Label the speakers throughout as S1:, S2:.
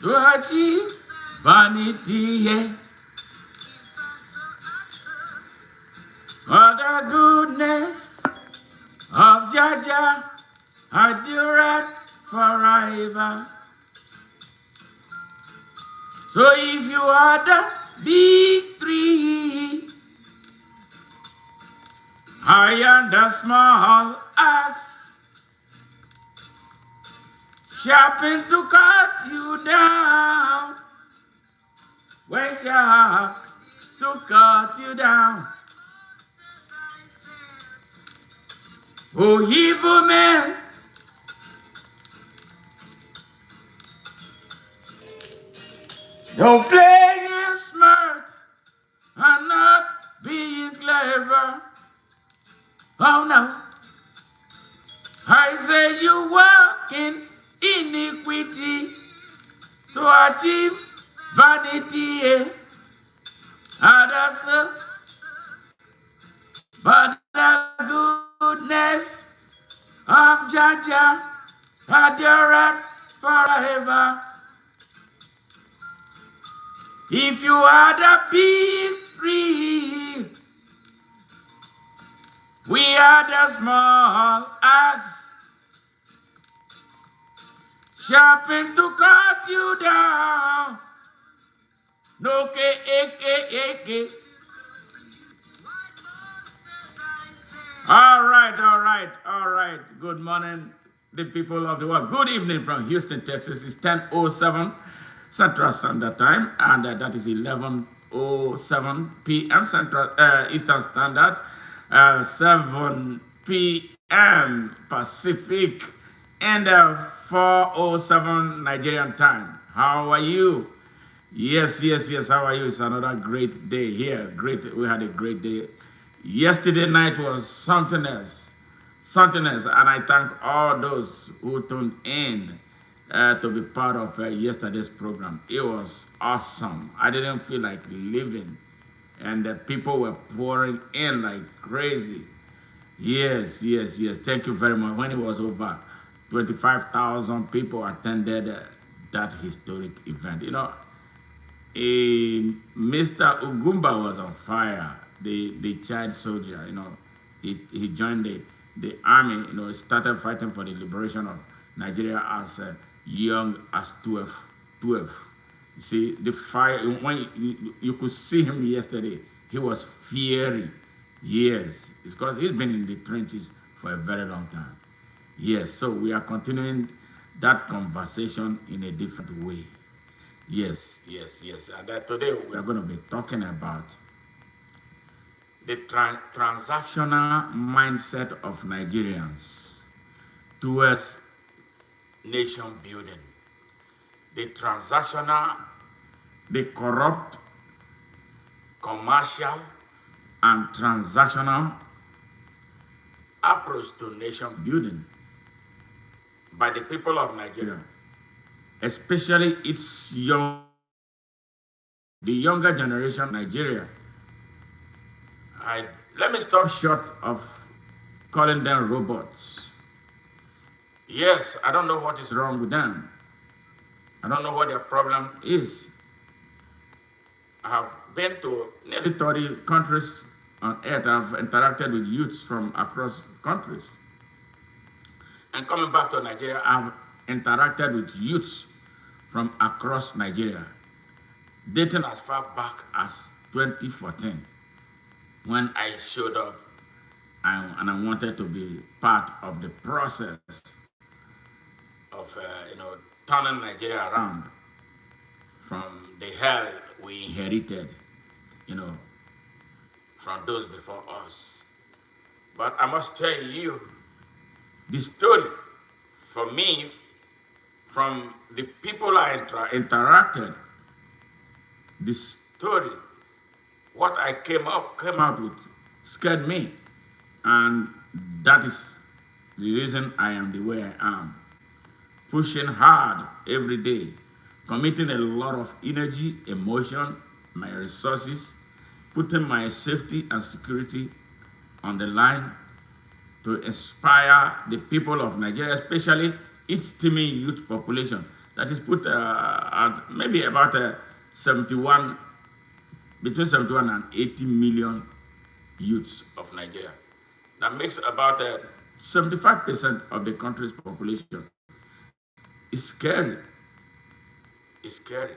S1: to achieve vanity, yeah. For the goodness of Jaja endureth forever. So if you are the big three, I am the small axe, sharpened to cut you down. We're sharp to cut you down. Oh, evil man, don't play you smart and not being clever. Oh no, I say you walk in iniquity to achieve vanity. Eh? And that's but the goodness of Jaja endureth forever. If you are the big three, we are the small axe, sharpened to cut you down. No K. All right. Good morning, the people of the world. Good evening from Houston, Texas. It's 10:07 Central Standard Time, and that is 11:07 p.m. Central Eastern Standard, 7 p.m. Pacific, and 4:07 Nigerian time. How are you? Yes. How are you? It's another great day here. We had a great day. Yesterday night was something else, and I thank all those who tuned in to be part of yesterday's program. It was awesome. I didn't feel like living, and the people were pouring in like crazy. Yes. Thank you very much. When it was over, 25,000 people attended that historic event. Mr. Ugumba was on fire, the child soldier. He joined the army. Started fighting for the liberation of Nigeria as young as 12. You see, the fire, when you could see him yesterday, he was fiery. Yes, it's because he's been in the trenches for a very long time. Yes, so we are continuing that conversation in a different way. Yes. And today we are going to be talking about the transactional mindset of Nigerians towards nation building. The transactional, the corrupt, commercial, and transactional approach to nation building by the people of Nigeria, especially the younger generation of Nigeria. Let me stop short of calling them robots. Yes, I don't know what is wrong with them. I don't know what their problem is. I have been to nearly 30 countries on earth. I've interacted with youths from across countries. And coming back to Nigeria, I've interacted with youths from across Nigeria, dating as far back as 2014, when I showed up and I wanted to be part of the process of turning Nigeria around from the hell we inherited, from those before us. But I must tell you, the story for me, from the people I interacted, the story, what I came out with, scared me, and that is the reason I am the way I am. Pushing hard every day, committing a lot of energy, emotion, my resources, putting my safety and security on the line to inspire the people of Nigeria, especially its teeming youth population, that is put at maybe about 71, between 71 and 80 million youths of Nigeria. That makes about 75% of the country's population. It's scary. It's scary.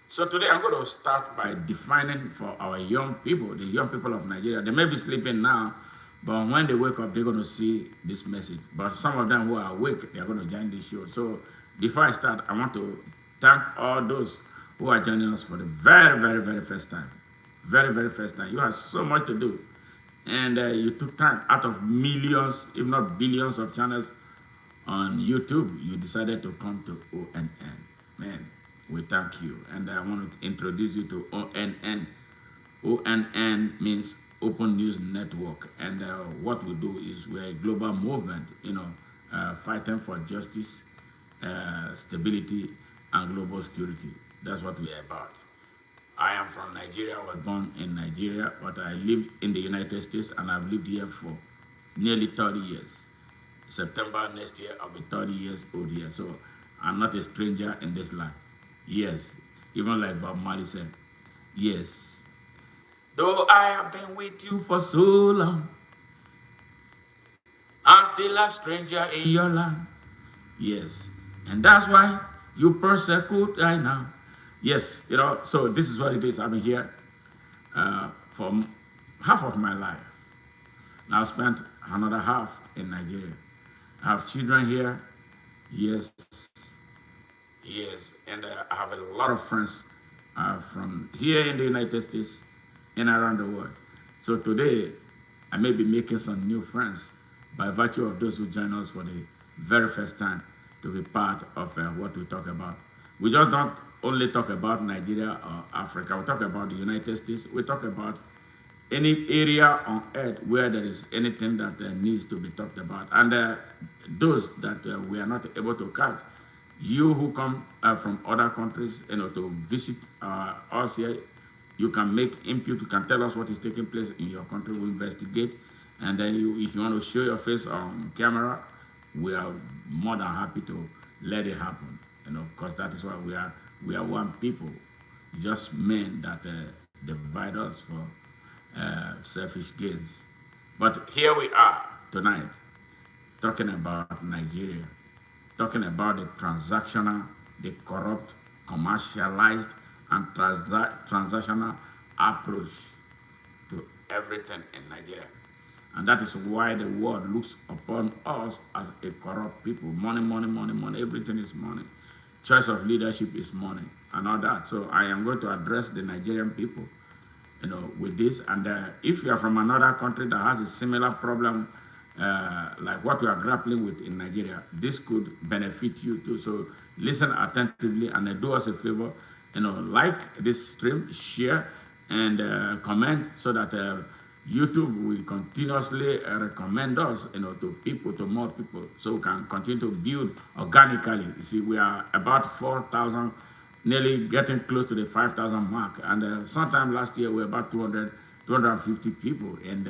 S1: So today I'm going to start by defining for our young people, the young people of Nigeria. They may be sleeping now, but when they wake up, they're going to see this message. But some of them who are awake, they're going to join this show. So before I start, I want to thank all those who are joining us for the very, very, very first time. Very, very first time. You have so much to do. And you took time out of millions, if not billions of channels on YouTube. You decided to come to ONN. Man, we thank you. And I want to introduce you to ONN. ONN means Open News Network. And what we do is we're a global movement, fighting for justice, stability, and global security. That's what we're about. I am from Nigeria. I was born in Nigeria, but I lived in the United States, and I've lived here for nearly 30 years. September next year, I'll be 30 years old here. So I'm not a stranger in this land. Yes, even like Bob Marley said, yes. Though I have been with you for so long, I'm still a stranger in your land. Yes, and that's why you persecute I now. Yes, so this is what it is. I've been here for half of my life. Now I've spent another half in Nigeria. I have children here. Yes, and I have a lot of friends from here in the United States and around the world. So today, I may be making some new friends by virtue of those who join us for the very first time to be part of what we talk about. We just don't only talk about Nigeria or Africa. We talk about the United States. We talk about any area on earth where there is anything that needs to be talked about. And those that we are not able to catch, you who come from other countries, to visit us here, you can make input. You can tell us what is taking place in your country. We investigate, and then if you want to show your face on camera, we are more than happy to let it happen. Because that is why we are one people, just men that divide us for selfish gains. But here we are tonight, talking about Nigeria, talking about the transactional, the corrupt, commercialized, and transactional approach to everything in Nigeria. And that is why the world looks upon us as a corrupt people. Money, money, money, money. Everything is money. Choice of leadership is money and all that. So I am going to address the Nigerian people, with this. And if you are from another country that has a similar problem like what we are grappling with in Nigeria, this could benefit you too. So listen attentively and do us a favor, like this stream, share, and comment so that YouTube will continuously recommend us, to people, to more people, so we can continue to build organically. You see, we are about 4,000, nearly getting close to the 5,000 mark. And sometime last year, we were about 250 people. And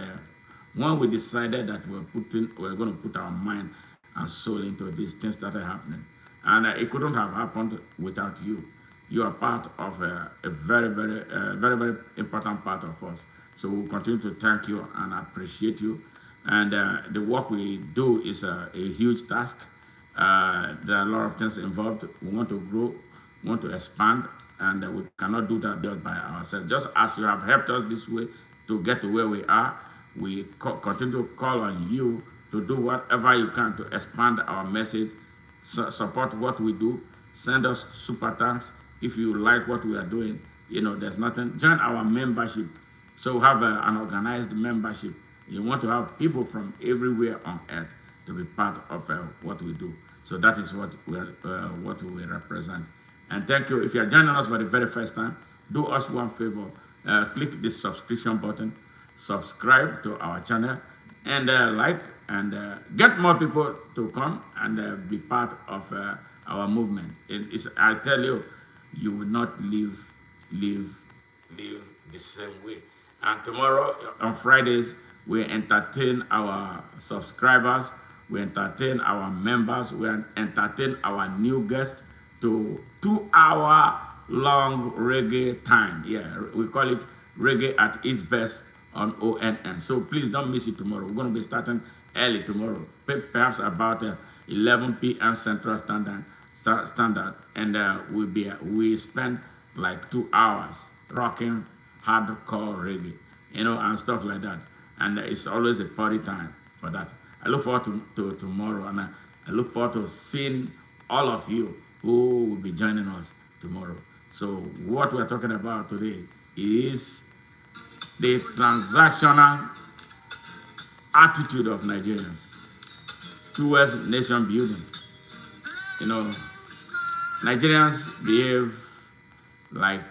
S1: when we decided that we're going to put our mind and soul into these things that are happening. And it couldn't have happened without you. You are part of a very, very, very, very important part of us. So we'll continue to thank you and appreciate you. And the work we do is a huge task. There are a lot of things involved. We want to grow, we want to expand, and we cannot do that just by ourselves. Just as you have helped us this way to get to where we are, we continue to call on you to do whatever you can to expand our message, support what we do, send us super thanks. If you like what we are doing, there's nothing. Join our membership. So we have an organized membership. You want to have people from everywhere on earth to be part of what we do. So that is what we represent. And thank you. If you are joining us for the very first time, do us one favor. Click the subscription button, subscribe to our channel, and like, and get more people to come and be part of our movement. I tell you, you will not live the same way. And tomorrow, on Fridays, we entertain our subscribers, we entertain our members, we entertain our new guests to 2 hour long reggae time. Yeah, we call it reggae at its best on ONN. So please don't miss it tomorrow. We're going to be starting early tomorrow, perhaps about 11 p.m. Central Standard, and we spend like 2 hours rocking hardcore reggae, and stuff like that. And it's always a party time for that. I look forward to tomorrow, and I look forward to seeing all of you who will be joining us tomorrow. So what we're talking about today is the transactional attitude of Nigerians towards nation building. Nigerians behave like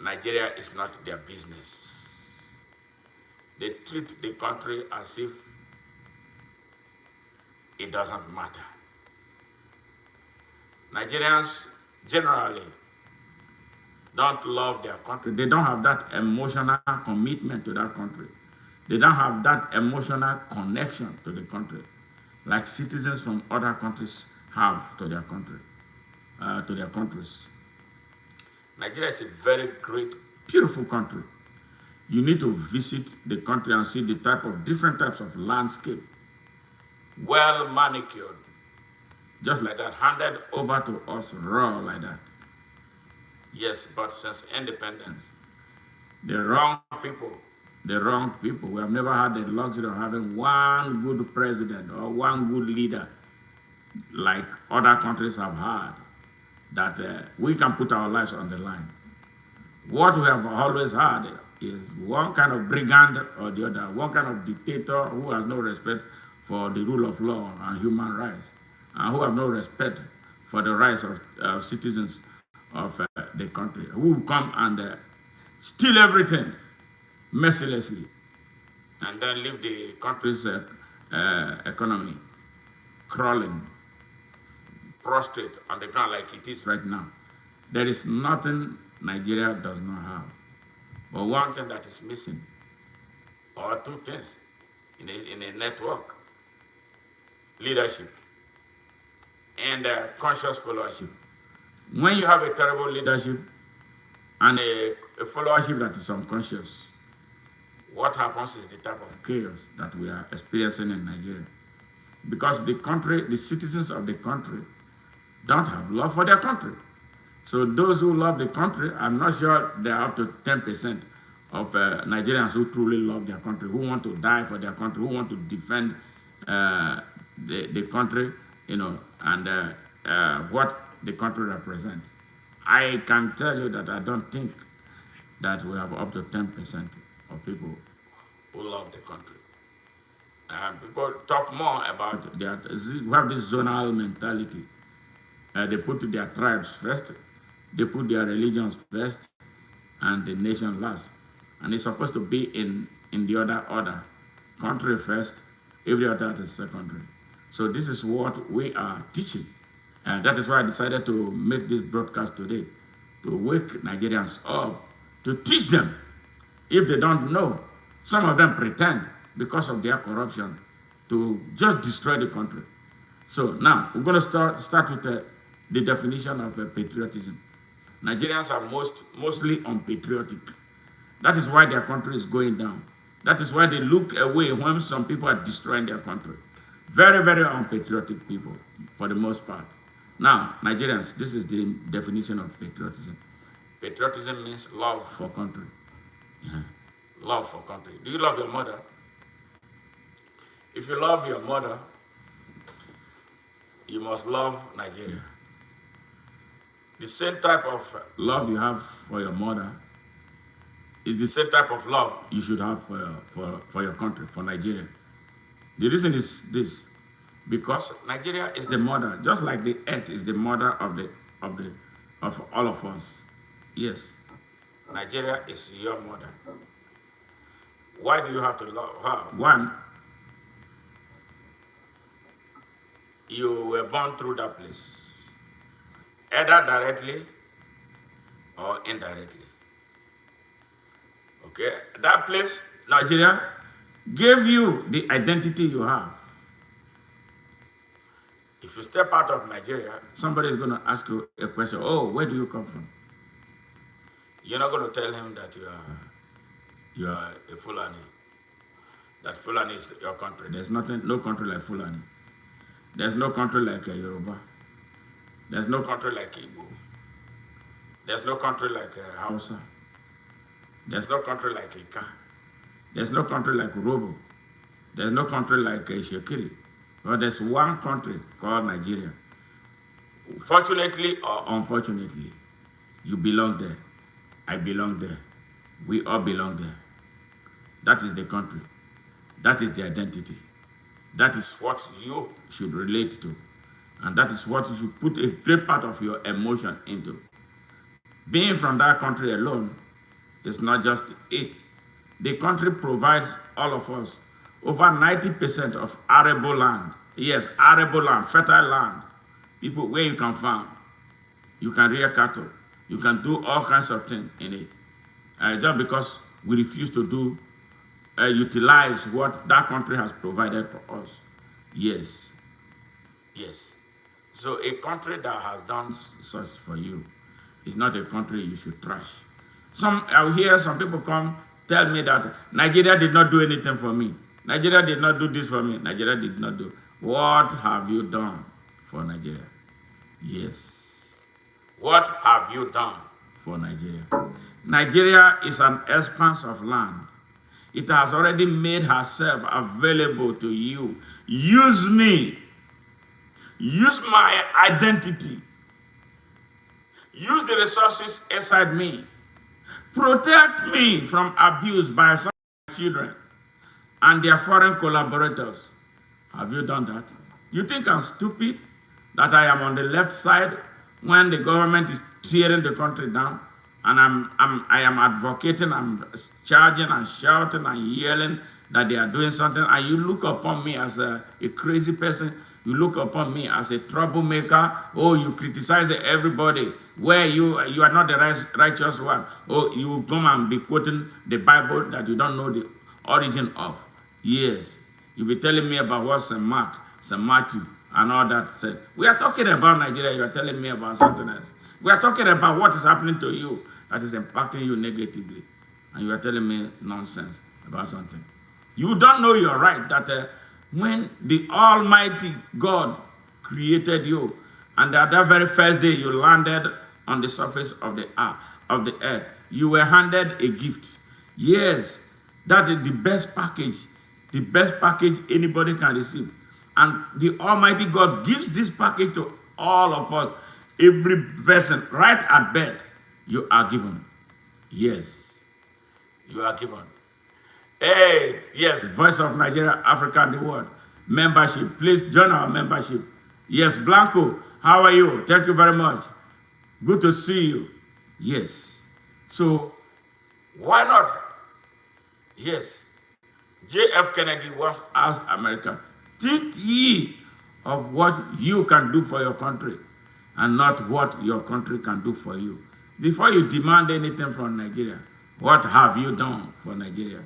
S1: Nigeria is not their business. They treat the country as if it doesn't matter. Nigerians generally don't love their country. They don't have that emotional commitment to that country. They don't have that emotional connection to the country like citizens from other countries have to their country, to their countries. Nigeria is a very great, beautiful country. You need to visit the country and see the different types of landscape, well manicured, just like that, handed over to us raw like that. Yes, but since independence, the wrong people, we have never had the luxury of having one good president or one good leader like other countries have had, that we can put our lives on the line. What we have always had is one kind of brigand or the other, one kind of dictator who has no respect for the rule of law and human rights, and who have no respect for the rights of citizens of the country, who will come and steal everything mercilessly, and then leave the country's economy crawling, prostrate on the ground like it is right now. There is nothing Nigeria does not have. But one thing that is missing, or two things in a network: leadership and conscious followership. When you have a terrible leadership and a followership that is unconscious, what happens is the type of chaos that we are experiencing in Nigeria. Because the citizens of the country don't have love for their country. So those who love the country, I'm not sure they're up to 10% of Nigerians who truly love their country, who want to die for their country, who want to defend the country, and what the country represents. I can tell you that I don't think that we have up to 10% of people who love the country. People talk more about we have this zonal mentality. They put their tribes first, they put their religions first, and the nation last. And it's supposed to be in the order. Country first, every other is secondary. So this is what we are teaching. And that is why I decided to make this broadcast today, to wake Nigerians up, to teach them. If they don't know, some of them pretend because of their corruption to just destroy the country. So now we're going to start with the definition of patriotism. Nigerians are mostly unpatriotic. That is why their country is going down. That is why they look away when some people are destroying their country. Very, very unpatriotic people, for the most part. Now, Nigerians, this is the definition of patriotism. Patriotism means love for country. Yeah. Love for country. Do you love your mother? If you love your mother, you must love Nigeria. The same type of love you have for your mother is the same type of love you should have for your country, for Nigeria. The reason is this: because Nigeria is the mother, just like the earth is the mother of all of us. Yes, Nigeria is your mother. Why do you have to love her? One, you were born through that place, either directly or indirectly. Okay, that place, Nigeria, gave you the identity you have. If you step out of Nigeria, somebody is going to ask you a question. Oh, where do you come from? You're not going to tell him that you are a Fulani. That Fulani is your country. There's no country like Fulani. There's no country like Yoruba. There's no country like Igbo. There's no country like Hausa. There's no country like Ika. There's no country like Urobo. There's no country like Shekiri. But there's one country called Nigeria. Fortunately or unfortunately, you belong there. I belong there. We all belong there. That is the country. That is the identity. That is what you should relate to. And that is what you should put a great part of your emotion into. Being from that country alone is not just it. The country provides all of us over 90% of arable land. Yes, arable land, fertile land. People where you can farm. You can rear cattle. You can do all kinds of things in it. Just because we refuse to utilize what that country has provided for us. Yes. Yes. So a country that has done such for you is not a country you should trash. I'll hear some people come tell me that Nigeria did not do anything for me. Nigeria did not do this for me. Nigeria did not do. What have you done for Nigeria? Yes. What have you done for Nigeria? Nigeria is an expanse of land. It has already made herself available to you. Use me. Use my identity. Use the resources inside me. Protect me from abuse by some children and their foreign collaborators. Have you done that? You think I'm stupid that I am on the left side when the government is tearing the country down? And I am advocating, I'm charging and shouting and yelling that they are doing something, and you look upon me as a crazy person. You look upon me as a troublemaker. Oh, you criticize everybody where you are not the righteous one. Oh, you come and be quoting the Bible that you don't know the origin of. Yes, you be telling me about what St. Mark, St. Matthew, and all that said. We are talking about Nigeria. You are telling me about something else. We are talking about what is happening to you that is impacting you negatively. And you are telling me nonsense about something. You don't know you're right, that when the Almighty God created you, and that very first day you landed on the surface of the earth, you were handed a gift. Yes, that is the best package anybody can receive. And the Almighty God gives this package to all of us. Every person, right at birth, you are given. Yes, you are given. Hey, yes, Voice of Nigeria, Africa, and the world. Membership, please join our membership. Yes, Blanco, how are you? Thank you very much. Good to see you. Yes. So, why not? Yes. J.F. Kennedy once asked America, think ye of what you can do for your country and not what your country can do for you. Before you demand anything from Nigeria, what have you done for Nigeria?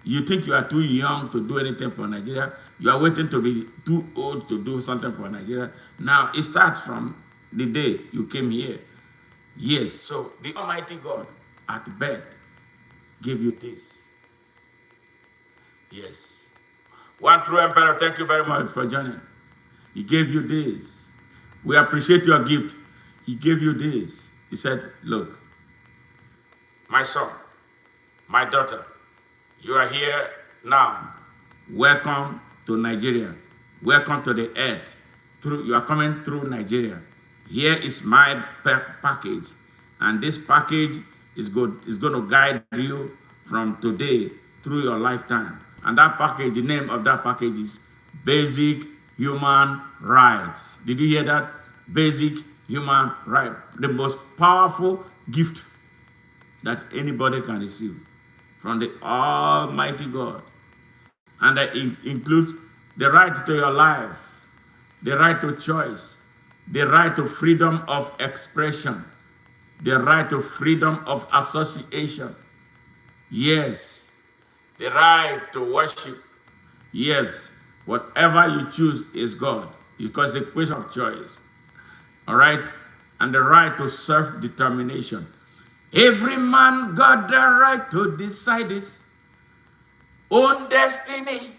S1: You think you are too young to do anything for Nigeria? You are waiting to be too old to do something for Nigeria? Now, it starts from the day you came here. Yes, so the Almighty God at birth gave you this. Yes. One true emperor, thank you very much for joining. He gave you this. We appreciate your gift. He gave you this. He said, look, my son, my daughter, you are here now. Welcome to Nigeria. Welcome to the earth. You are coming through Nigeria. Here is my package. And this package is going to guide you from today through your lifetime. And that package, the name of that package is Basic Human Rights. Did you hear that? Basic Human Rights. The most powerful gift that anybody can receive from the Almighty God. And that includes the right to your life, the right to choice, the right to freedom of expression, the right to freedom of association. Yes, the right to worship. Yes, whatever you choose is God. because it's a question of choice. All right? And the right to self-determination. Every man got the right to decide his own destiny.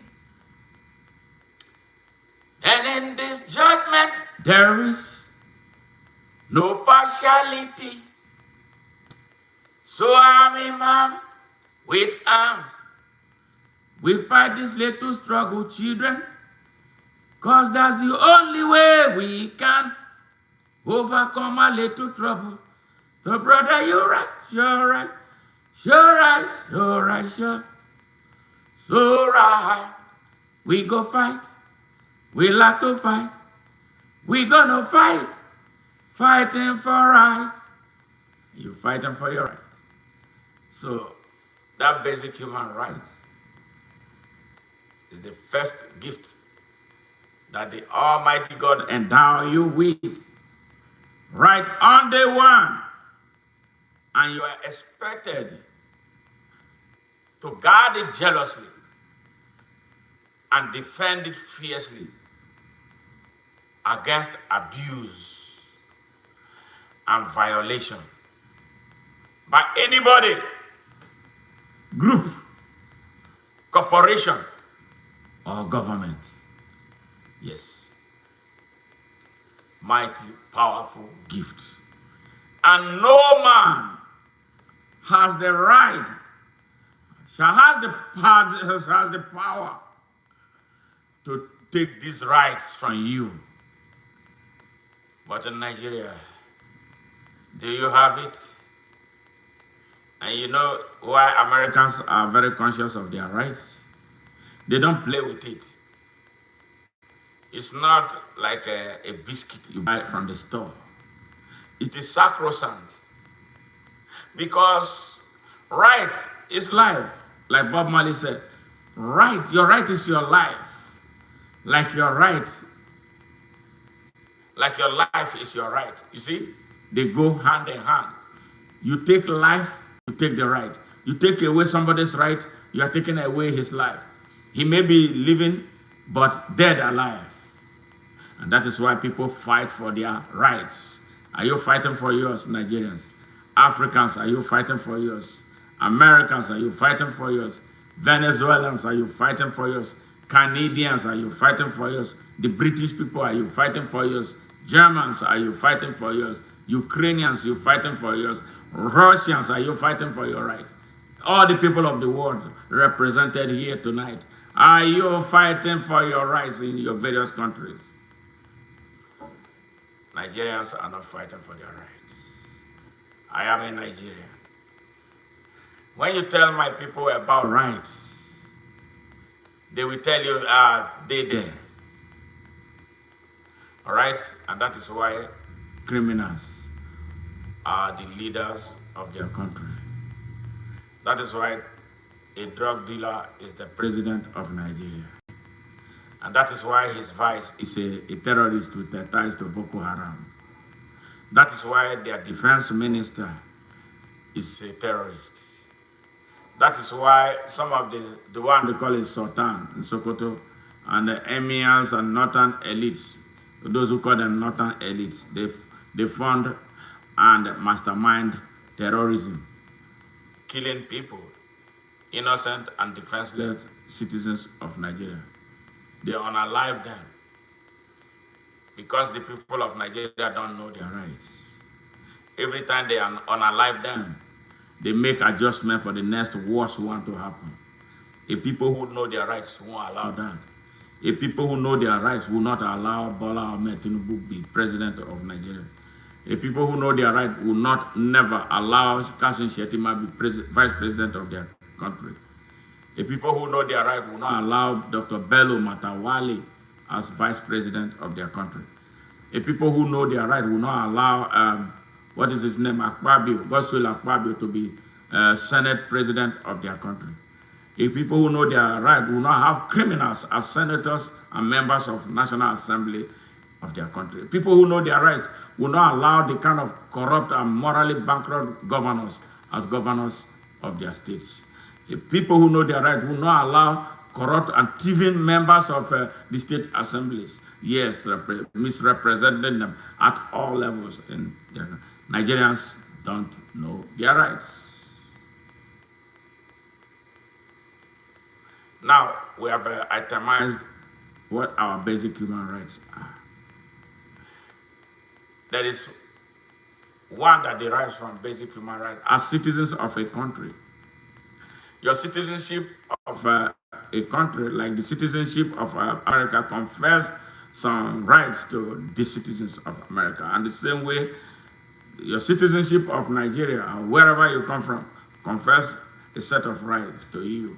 S1: And in this judgment, there is no partiality. So army man with arms, we fight this little struggle, children, cause that's the only way we can overcome a little trouble. So brother, you're right, you're right, you're right, you're right, sure. So right, we go fight. We like to fight. We gonna fight. Fighting for right. You fighting for your right. So that basic human right is the first gift that the Almighty God endow you with. Right on day one. And you are expected to guard it jealously and defend it fiercely against abuse and violation by anybody, group, corporation, or government. Yes. Mighty, powerful gift. And no man has the right, has the power to take these rights from you. But in Nigeria, do you have it? And you know why Americans are very conscious of their rights? They don't play with it. It's not like a biscuit you buy from the store. It is sacrosanct. Because right is life. Like Bob Marley said, right, your right is your life. Like your right, like your life is your right. You see, they go hand in hand. You take life, you take the right. You take away somebody's right, you are taking away his life. He may be living, but dead alive. And that is why people fight for their rights. Are you fighting for yours, Nigerians? Africans, are you fighting for yours? Americans, are you fighting for yours? Venezuelans, are you fighting for yours? Canadians, are you fighting for yours? The British people, are you fighting for yours? Germans, are you fighting for yours? Ukrainians, are you fighting for yours? Russians, are you fighting for your rights? All the people of the world represented here tonight, are you fighting for your rights in your various countries? Nigerians are not fighting for their rights. I am a Nigerian. When you tell my people about rights, they will tell you, they there. All right? And that is why criminals are the leaders of their country. That is why a drug dealer is the president of Nigeria. And that is why his vice is a terrorist with ties to Boko Haram. That is why their defense minister is a terrorist. That is why some of the one they call it Sultan in Sokoto, and the emirs and northern elites, those who call them northern elites, they fund and mastermind terrorism, killing people, innocent and defenseless citizens of Nigeria. They unalive them because the people of Nigeria don't know their rights. Every time they unalive them, they make adjustment for the next worst one to happen. A people who know their rights won't allow that. A people who know their rights will not allow Bola Ahmed Tinubu be president of Nigeria. A people who know their right will never allow Kassim Shettima be vice president of their country. A people who know their right will not allow Dr. Bello Matawale as vice president of their country. A people who know their right will not allow, what is his name, Godswill Akpabio to be Senate president of their country. A people who know their right will not have criminals as senators and members of National Assembly of their country. People who know their rights will not allow the kind of corrupt and morally bankrupt governors as governors of their states. People who know their right will not allow corrupt and thieving members of the state assemblies Yes, misrepresenting them at all levels. And Nigerians don't know their rights. Now, we have itemized what our basic human rights are. There is one that derives from basic human rights as citizens of a country. Your citizenship of a country, like the citizenship of America, confers some rights to the citizens of America. And the same way, your citizenship of Nigeria, or wherever you come from, confers a set of rights to you.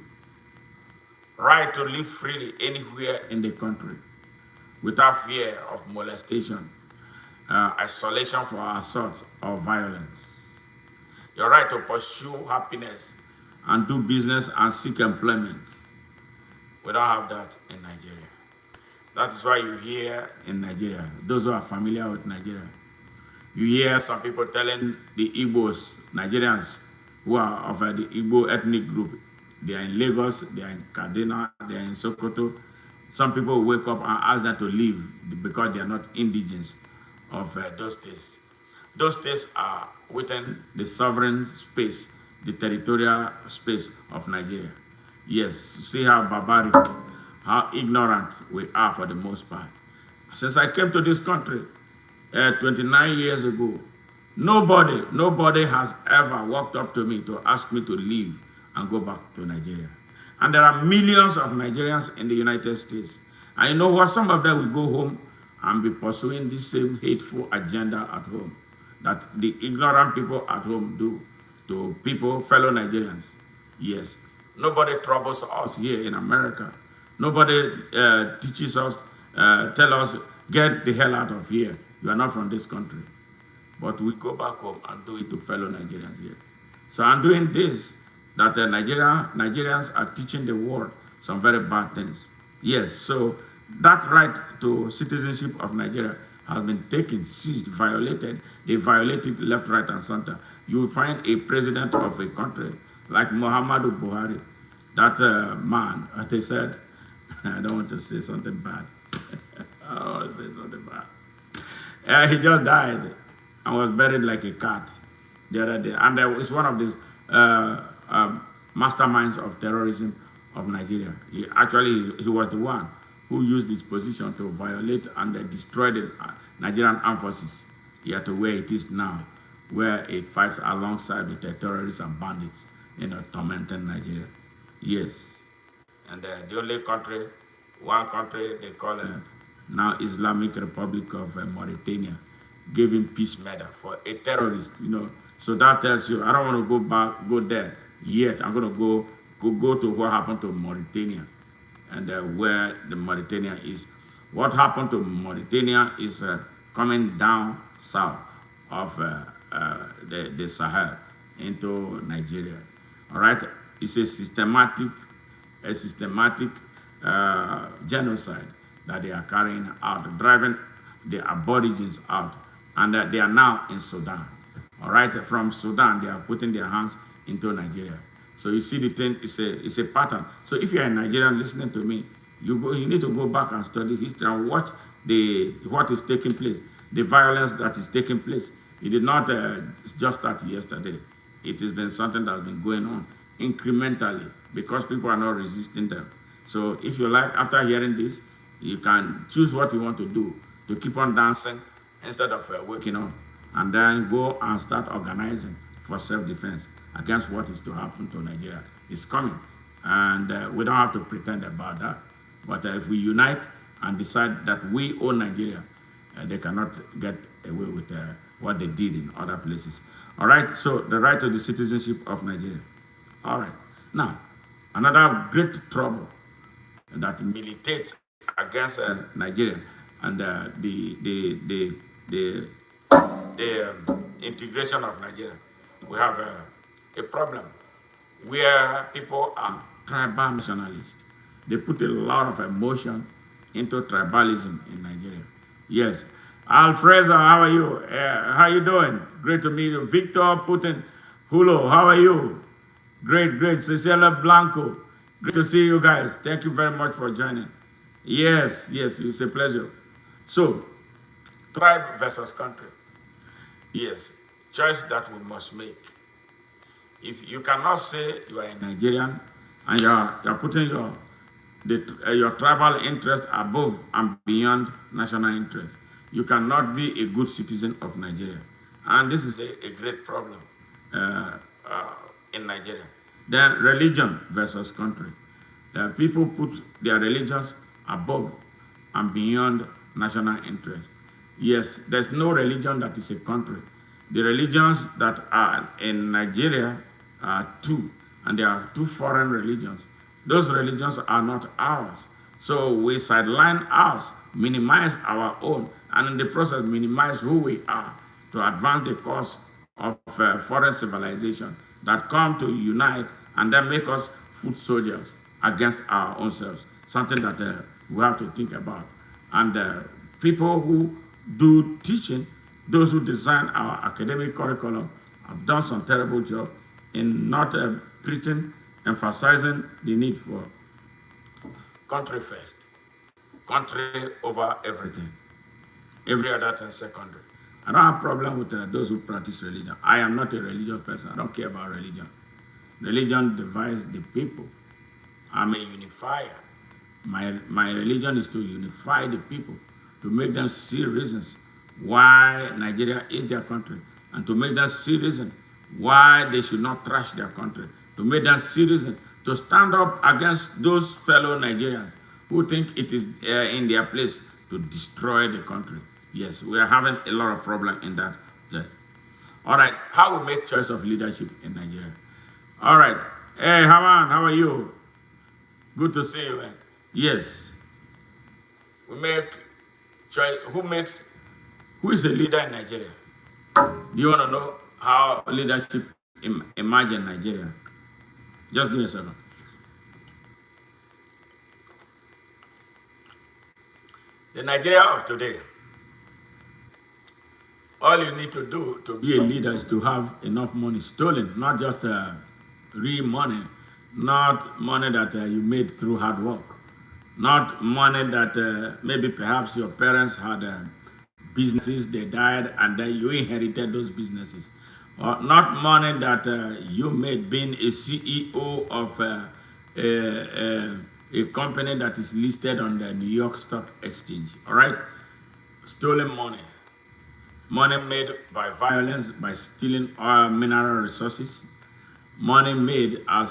S1: Right to live freely anywhere in the country without fear of molestation, isolation for assault or violence. Your right to pursue happiness and do business and seek employment. We don't have that in Nigeria. That is why you hear in Nigeria, those who are familiar with Nigeria, you hear some people telling the Igbos, Nigerians who are of the Igbo ethnic group, they are in Lagos, they are in Kaduna, they are in Sokoto. Some people wake up and ask them to leave because they are not indigenous of those states. Those states are within the sovereign space, the territorial space of Nigeria. Yes, see how barbaric, how ignorant we are for the most part. Since I came to this country 29 years ago, nobody has ever walked up to me to ask me to leave and go back to Nigeria. And there are millions of Nigerians in the United States. And you know what? Some of them will go home and be pursuing this same hateful agenda at home that the ignorant people at home do to people, fellow Nigerians. Yes. Nobody troubles us here in America. Nobody teaches us, tell us, get the hell out of here. You are not from this country. But we go back home and do it to fellow Nigerians here. So I'm doing this, that Nigerians are teaching the world some very bad things. Yes, so that right to citizenship of Nigeria has been taken, seized, violated. They violate it left, right, and center. You will find a president of a country like Muhammadu Buhari, that man, they said, I don't want to say something bad. I don't want to say something bad. He just died and was buried like a cat the other day. And it's one of the masterminds of terrorism of Nigeria. He was the one who used his position to violate and destroy the Nigerian armed forces here to where it is now, where it fights alongside with the terrorists and bandits, tormenting Nigeria. Yes. And the only country, one country they call now Islamic Republic of Mauritania, gave him peace medal for a terrorist, So that tells you, I don't want to go there yet. I'm going to go to what happened to Mauritania and where the Mauritania is. What happened to Mauritania is coming down south of the Sahel into Nigeria. All right, it's a systematic genocide that they are carrying out, driving the aborigines out, and they are now in Sudan. All right, from Sudan they are putting their hands into Nigeria. So you see the thing, it's a pattern. So if you're a Nigerian listening to me, you need to go back and study history and watch what is taking place, the violence that is taking place. It did not just start yesterday. It has been something that has been going on incrementally because people are not resisting them. So if you like, after hearing this, you can choose what you want to do to keep on dancing instead of waking up, and then go and start organizing for self-defense against what is to happen to Nigeria. It's coming, and we don't have to pretend about that. But if we unite and decide that we own Nigeria, they cannot get away with what they did in other places. All right, so the right to the citizenship of Nigeria. All right, now, another great trouble that militates against Nigeria and the integration of Nigeria. We have a problem where people are tribal nationalists. They put a lot of emotion into tribalism in Nigeria. Yes. Alfredo, how are you? How you doing? Great to meet you. Victor Putin Hulo, how are you? Great. Cecilia Blanco, great to see you guys. Thank you very much for joining. Yes, it's a pleasure. So, tribe versus country. Yes, choice that we must make. If you cannot say you are a Nigerian and you're putting your tribal interest above and beyond national interest, you cannot be a good citizen of Nigeria. And this is a great problem uh, uh, in Nigeria. Then religion versus country. People put their religions above and beyond national interest. Yes, there's no religion that is a country. The religions that are in Nigeria are two, and there are two foreign religions. Those religions are not ours. So we sideline ours, minimize our own, and in the process minimize who we are to advance the cause of foreign civilization that come to unite and then make us foot soldiers against our own selves. Something that we have to think about. And people who do teaching, those who design our academic curriculum, have done some terrible job in not preaching, emphasizing the need for country first, country over everything, every other thing secondary. I don't have a problem with those who practice religion. I am not a religious person. I don't care about religion. Religion divides the people. I'm a unifier. My religion is to unify the people, to make them see reasons why Nigeria is their country, and to make them see reasons why they should not trash their country, to make them see reasons to stand up against those fellow Nigerians who think it is in their place to destroy the country. Yes, we are having a lot of problem in that. All right, how we make choice of leadership in Nigeria. All right, hey Haman, how are you? Good to see you, man. Yes, we make choice. Who is a leader in Nigeria? Do you want to know how leadership emerged in Nigeria? Just give me a second. The Nigeria of today, all you need to do to be a leader is to have enough money stolen, not just real money, not money that you made through hard work, not money that maybe perhaps your parents had businesses, they died, and then you inherited those businesses. Or not money that you made being a CEO of a company that is listed on the New York Stock Exchange. All right? Stolen money. Money made by violence, by stealing oil, mineral resources. Money made as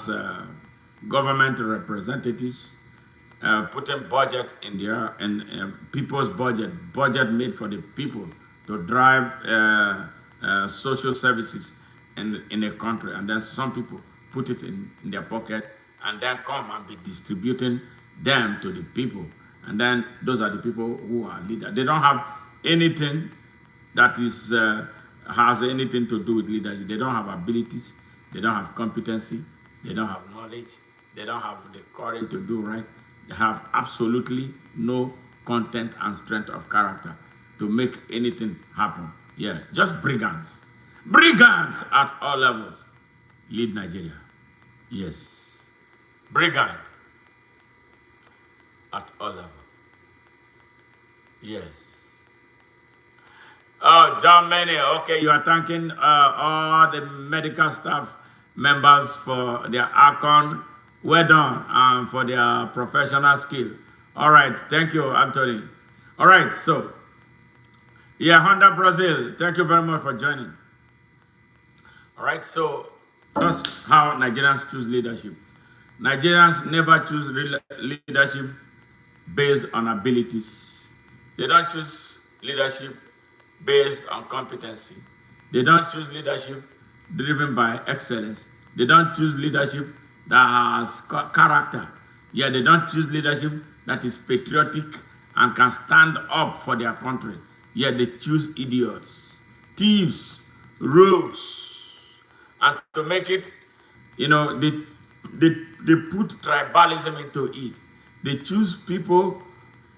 S1: government representatives, putting budget in their people's budget made for the people to drive social services in a country, and then some people put it in their pocket and then come and be distributing them to the people, and then those are the people who are leaders. They don't have anything that is has anything to do with leadership. They don't have abilities, they don't have competency, they don't have knowledge, they don't have the courage to do right. They have absolutely no content and strength of character to make anything happen. Yeah, just brigands. Brigands at all levels lead Nigeria. Yes. Brigand at all levels. Yes. Oh, John Many, okay, you are thanking all the medical staff members for their ACON. Well done for their professional skill. All right, thank you, Anthony. All right, so, yeah, Honda Brazil, thank you very much for joining. All right, so that's how Nigerians choose leadership. Nigerians never choose leadership based on abilities. They don't choose leadership based on competency. They don't choose leadership driven by excellence. They don't choose leadership that has character. Yeah, they don't choose leadership that is patriotic and can stand up for their country. Yeah, they choose idiots, thieves, rogues. And to make it, you know, they put tribalism into it. They choose people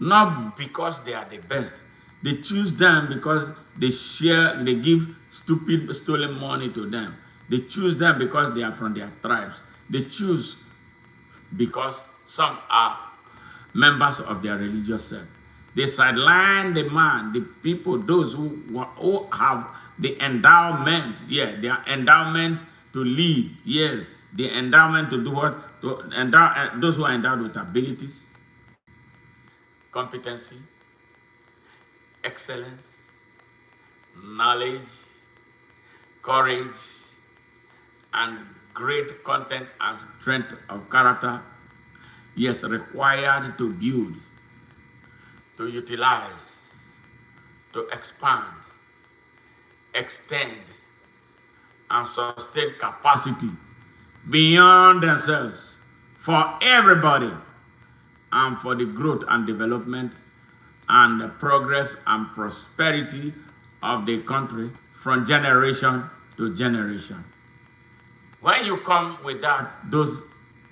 S1: not because they are the best. They choose them because they give stupid stolen money to them. They choose them because they are from their tribes. They choose because some are members of their religious sect. They sideline the man, the people, those who have the endowment, their endowment to lead, yes, the endowment to do what? To endow those who are endowed with abilities, competency, excellence, knowledge, courage, and great content and strength of character, yes, required to build, to utilize, to expand, extend, and sustain capacity beyond themselves for everybody and for the growth and development and the progress and prosperity of the country from generation to generation. When you come with those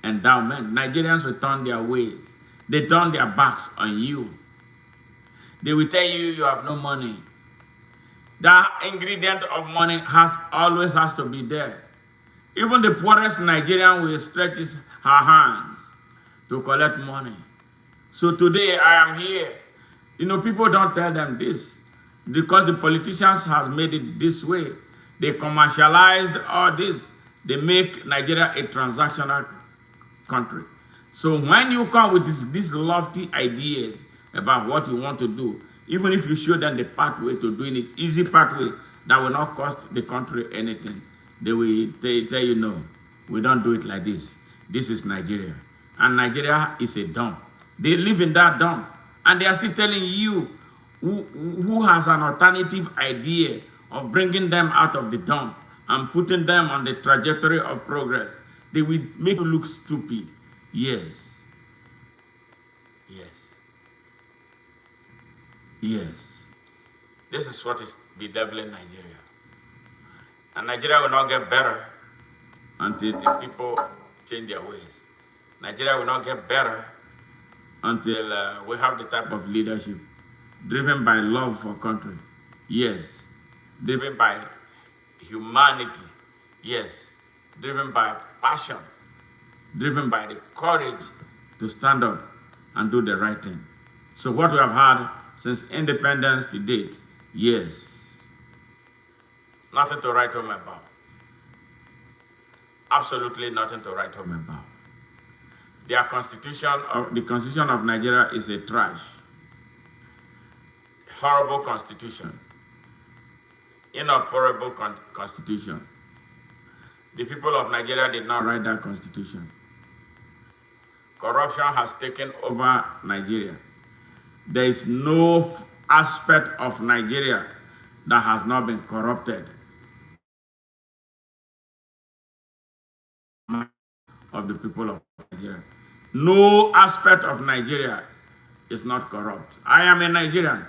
S1: endowments, Nigerians will turn their ways. They turn their backs on you. They will tell you you have no money. That ingredient of money always has to be there. Even the poorest Nigerian will stretch her hands to collect money. So today I am here. People don't tell them this because the politicians have made it this way. They commercialized all this. They make Nigeria a transactional country. So when you come with these lofty ideas about what you want to do, even if you show them the pathway to doing it, easy pathway that will not cost the country anything, they will tell you, no, we don't do it like this. This is Nigeria. And Nigeria is a dump. They live in that dump. And they are still telling you who has an alternative idea of bringing them out of the dump and putting them on the trajectory of progress. They will make you look stupid. Yes. Yes. Yes. This is what is bedeviling Nigeria. And Nigeria will not get better until the people change their ways. Nigeria will not get better until we have the type of leadership driven by love for country. Yes. Driven by humanity. Yes. Driven by passion. Driven by the courage to stand up and do the right thing. So what we have had since independence to date, yes, nothing to write home about. Absolutely nothing to write home about. Their constitution, the constitution of Nigeria is a trash. Horrible constitution. Inoperable constitution. The people of Nigeria did not write that constitution. Corruption has taken over Nigeria. There is no aspect of Nigeria that has not been corrupted of the people of Nigeria. No aspect of Nigeria is not corrupt. I am a Nigerian.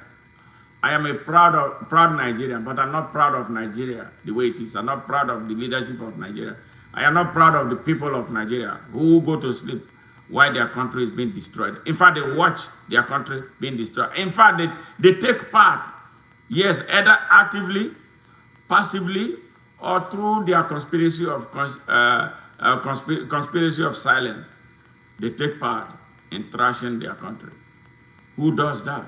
S1: I am a proud Nigerian, but I'm not proud of Nigeria the way it is. I'm not proud of the leadership of Nigeria. I am not proud of the people of Nigeria who go to sleep while their country is being destroyed. In fact, they watch their country being destroyed. In fact, they take part, yes, either actively, passively, or through their conspiracy of silence. They take part in trashing their country. Who does that?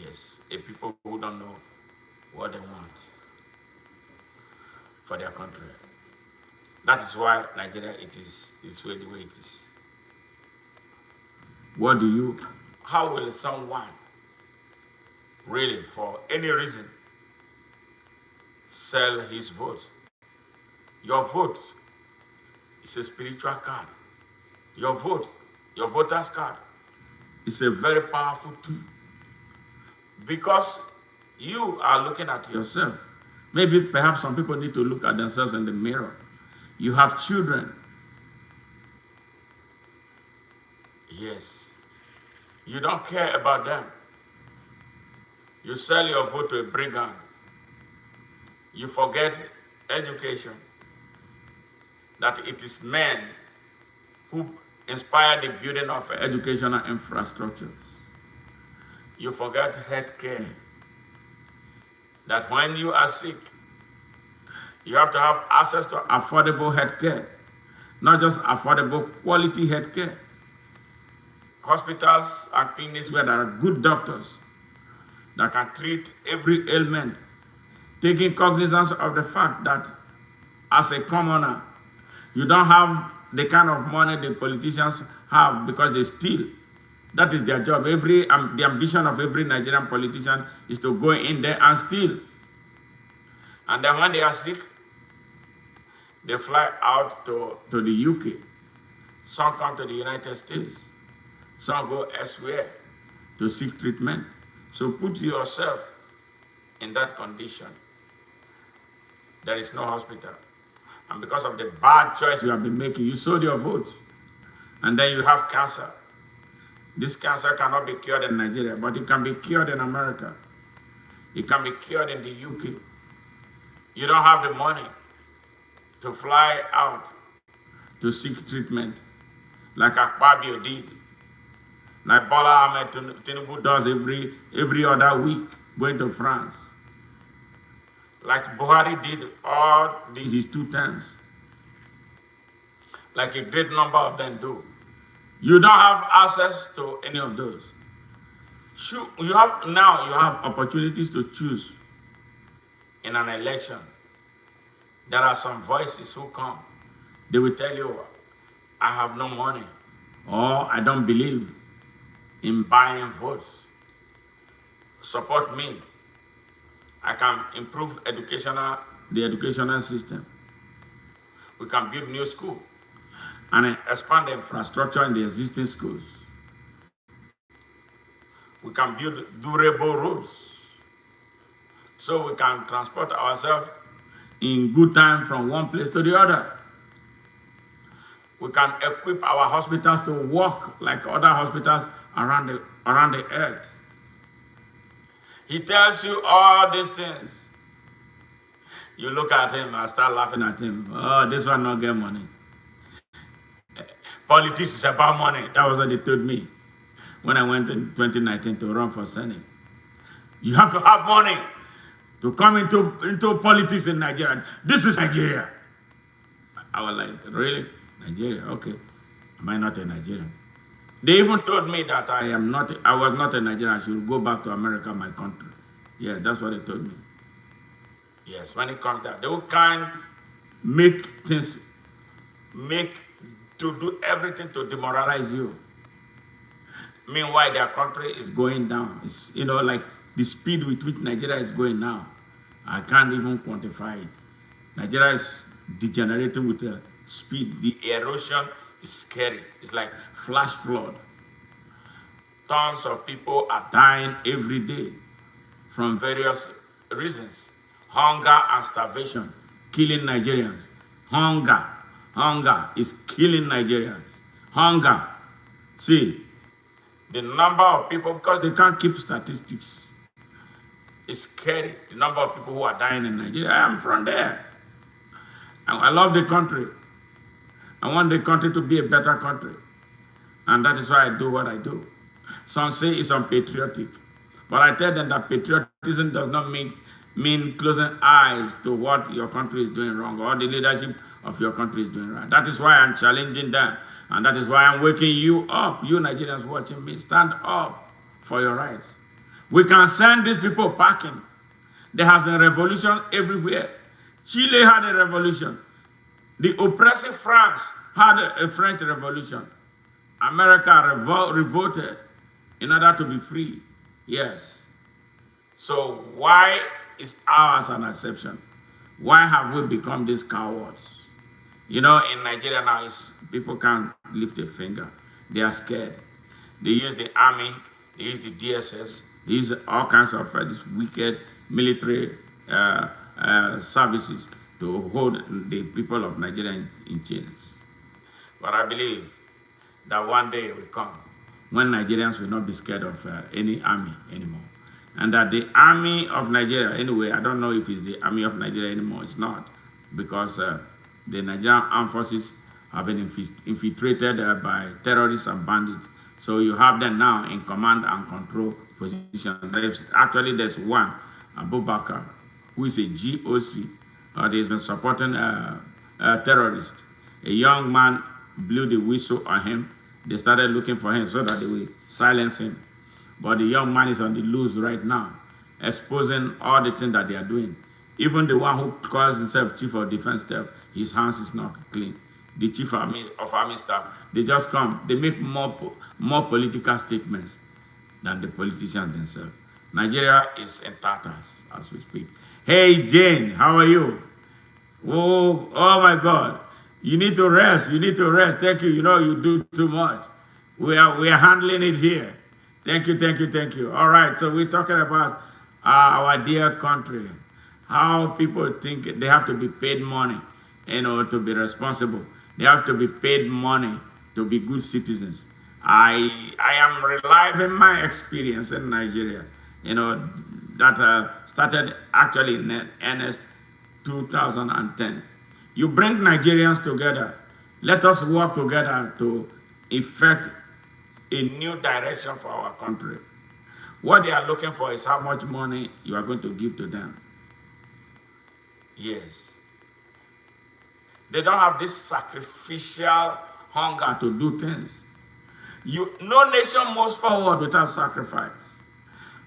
S1: Yes, a people who don't know what they want for their country. That is why Nigeria is the way it is. How will someone really, for any reason, sell his vote? Your vote is a spiritual card. Your vote, your voter's card, is a very powerful tool. Because you are looking at yourself. Maybe perhaps some people need to look at themselves in the mirror. You have children. Yes. You don't care about them. You sell your vote to a brigand. You forget education. That it is men who inspire the building of educational infrastructures. You forget health care. That when you are sick, you have to have access to affordable health care. Not just affordable, quality health care. hospitals and clinics where there are good doctors that can treat every ailment, taking cognizance of the fact that as a commoner, you don't have the kind of money the politicians have because they steal. That is their job. The ambition of every Nigerian politician is to go in there and steal. And then when they are sick, they fly out to the UK. Some come to the United States. Some go elsewhere to seek treatment. So put yourself in that condition. There is no hospital. And because of the bad choice you have been making, you sold your vote. And then you have cancer. This cancer cannot be cured in Nigeria, but it can be cured in America. It can be cured in the UK. You don't have the money to fly out to seek treatment like Akpabio did, like Bola Ahmed Tinubu does every other week, going to France, like Buhari did his 2 terms, like a great number of them do. You don't have access to any of those. You have opportunities to choose in an election. There are some voices who come. They will tell you, I have no money, or I don't believe in buying votes. Support me. I can improve the educational system. We can build new schools and expand the infrastructure in the existing schools. We can build durable roads so we can transport ourselves in good time from one place to the other. We can equip our hospitals to work like other hospitals around the earth. He tells you all these things. You look at him and start laughing at him. Oh, this one not get money. Politics is about money. That was what they told me when I went in 2019 to run for Senate. You have to have money to come into politics in Nigeria. This is Nigeria. I was like, really? Nigeria? Okay. Am I not a Nigerian? They even told me that I was not a Nigerian. I should go back to America, my country. Yeah, that's what they told me. Yes, when it comes down, they will do everything to demoralize you. Meanwhile, their country is going down. It's, like the speed with which Nigeria is going now. I can't even quantify it. Nigeria is degenerating with the speed. The erosion is scary. It's like flash flood. Tons of people are dying every day from various reasons. Hunger and starvation, killing Nigerians. Hunger is killing Nigerians. Hunger. See, the number of people, because they can't keep statistics, it's scary. The number of people who are dying in Nigeria. I am from there. I love the country. I want the country to be a better country. And that is why I do what I do. Some say it's unpatriotic. But I tell them that patriotism does not mean closing eyes to what your country is doing wrong or the leadership of your country is doing right. That is why I'm challenging them. And that is why I'm waking you up, you Nigerians watching me. Stand up for your rights. We can send these people packing. There has been revolution everywhere. Chile had a revolution. The oppressive France had a French revolution. America revolted in order to be free. Yes. So why is ours an exception? Why have we become these cowards? In Nigeria now, people can't lift a finger. They are scared. They use the army, they use the DSS, they use all kinds of these wicked military services to hold the people of Nigeria in chains. But I believe that one day will come when Nigerians will not be scared of any army anymore. And that the army of Nigeria, anyway, I don't know if it's the army of Nigeria anymore. It's not, because the Nigerian armed forces have been infiltrated by terrorists and bandits. So you have them now in command and control positions. Actually, there's one, Abubakar, who is a GOC, he's been supporting terrorists. A young man blew the whistle on him, They started looking for him so that they will silence him. But the young man is on the loose right now, exposing all the things that they are doing. Even the one who calls himself chief of defense staff, his hands is not clean. The chief of army staff, they just come, they make more political statements than the politicians themselves. Nigeria is in tatters as we speak. Hey Jane, how are you? Oh my God. You need to rest. You need to rest. Thank you. You know you do too much. We are handling it here. Thank you, thank you, thank you. All right, so we're talking about our dear country. How people think they have to be paid money, to be responsible. They have to be paid money to be good citizens. I am reliving my experience in Nigeria, that started actually in earnest 2010. You bring Nigerians together. Let us work together to effect a new direction for our country. What they are looking for is how much money you are going to give to them. Yes. They don't have this sacrificial hunger to do things. No nation moves forward without sacrifice.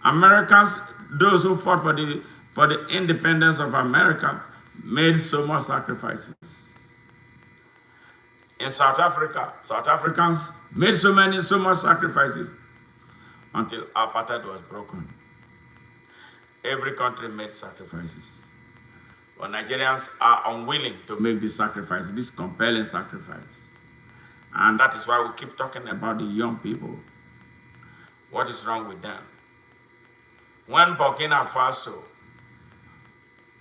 S1: Americans, those who fought for the independence of America, made so much sacrifices. In South Africa, South Africans made so much sacrifices until apartheid was broken. Every country made sacrifices. But Nigerians are unwilling to make this sacrifice, this compelling sacrifice. And that is why we keep talking about the young people. What is wrong with them? When Burkina Faso,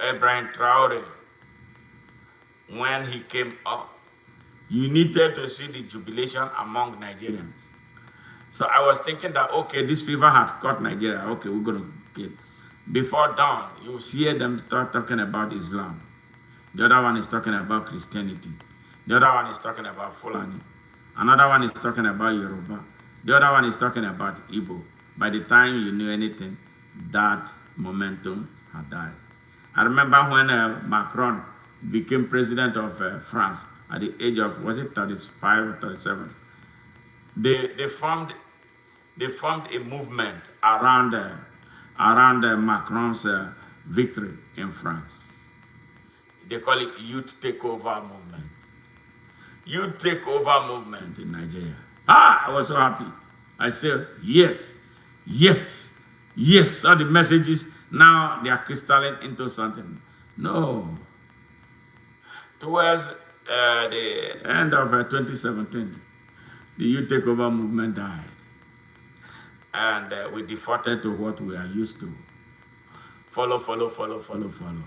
S1: Ibrahim Traore, when he came up, you needed to see the jubilation among Nigerians. So I was thinking that, okay, this fever has caught Nigeria. Okay, we're going to get. Before dawn, you hear them start talking about Islam. The other one is talking about Christianity. The other one is talking about Fulani. Another one is talking about Yoruba. The other one is talking about Igbo. By the time you knew anything, that momentum had died. I remember when Macron became president of France at the age of, was it 35 or 37? They formed a movement around Macron's victory in France. They call it Youth Takeover Movement. Youth Takeover Movement in Nigeria. I was so happy. I said, yes, yes, yes. All the messages, now they are crystalline into something. No. Towards the end of 2017, the Youth Takeover Movement died. And we defaulted to what we are used to. Follow, follow, follow, follow, follow.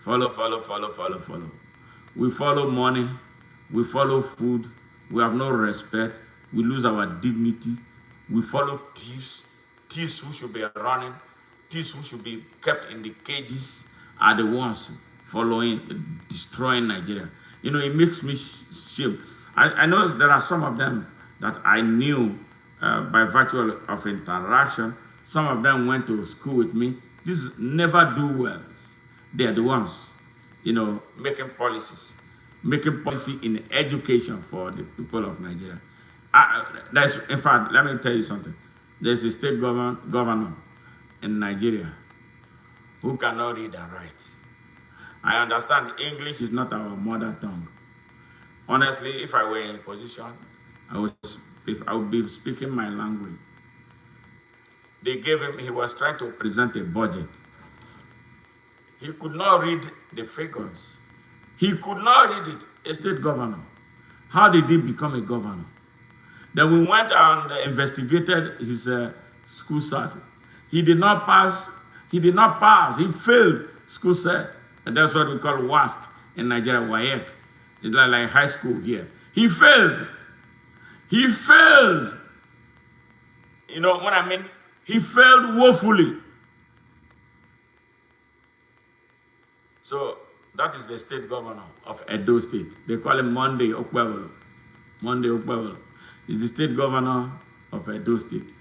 S1: Follow, follow, follow, follow, follow. We follow money. We follow food. We have no respect. We lose our dignity. We follow thieves. Thieves who should be running. Thieves who should be kept in the cages are the ones following, destroying Nigeria. It makes me shame. I know there are some of them that I knew by virtue of interaction. Some of them went to school with me. These never do well. They are the ones, making policies. Making policy in education for the people of Nigeria. In fact, let me tell you something. There's a state governor in Nigeria who cannot read and write. I understand English is not our mother tongue. Honestly, if I were in a position, I would be speaking my language. They gave him, he was trying to present a budget. He could not read the figures. He could not read it, a state governor. How did he become a governor? Then we went and investigated his school cert. He did not pass. He failed school cert. And that's what we call WASC in Nigeria, WAEC. It's like high school here. He failed. He failed. You know what I mean? He failed woefully. So that is the state governor of Edo State. They call him Monday Okwewolo. Monday Okwewolo is the state governor of Edo State.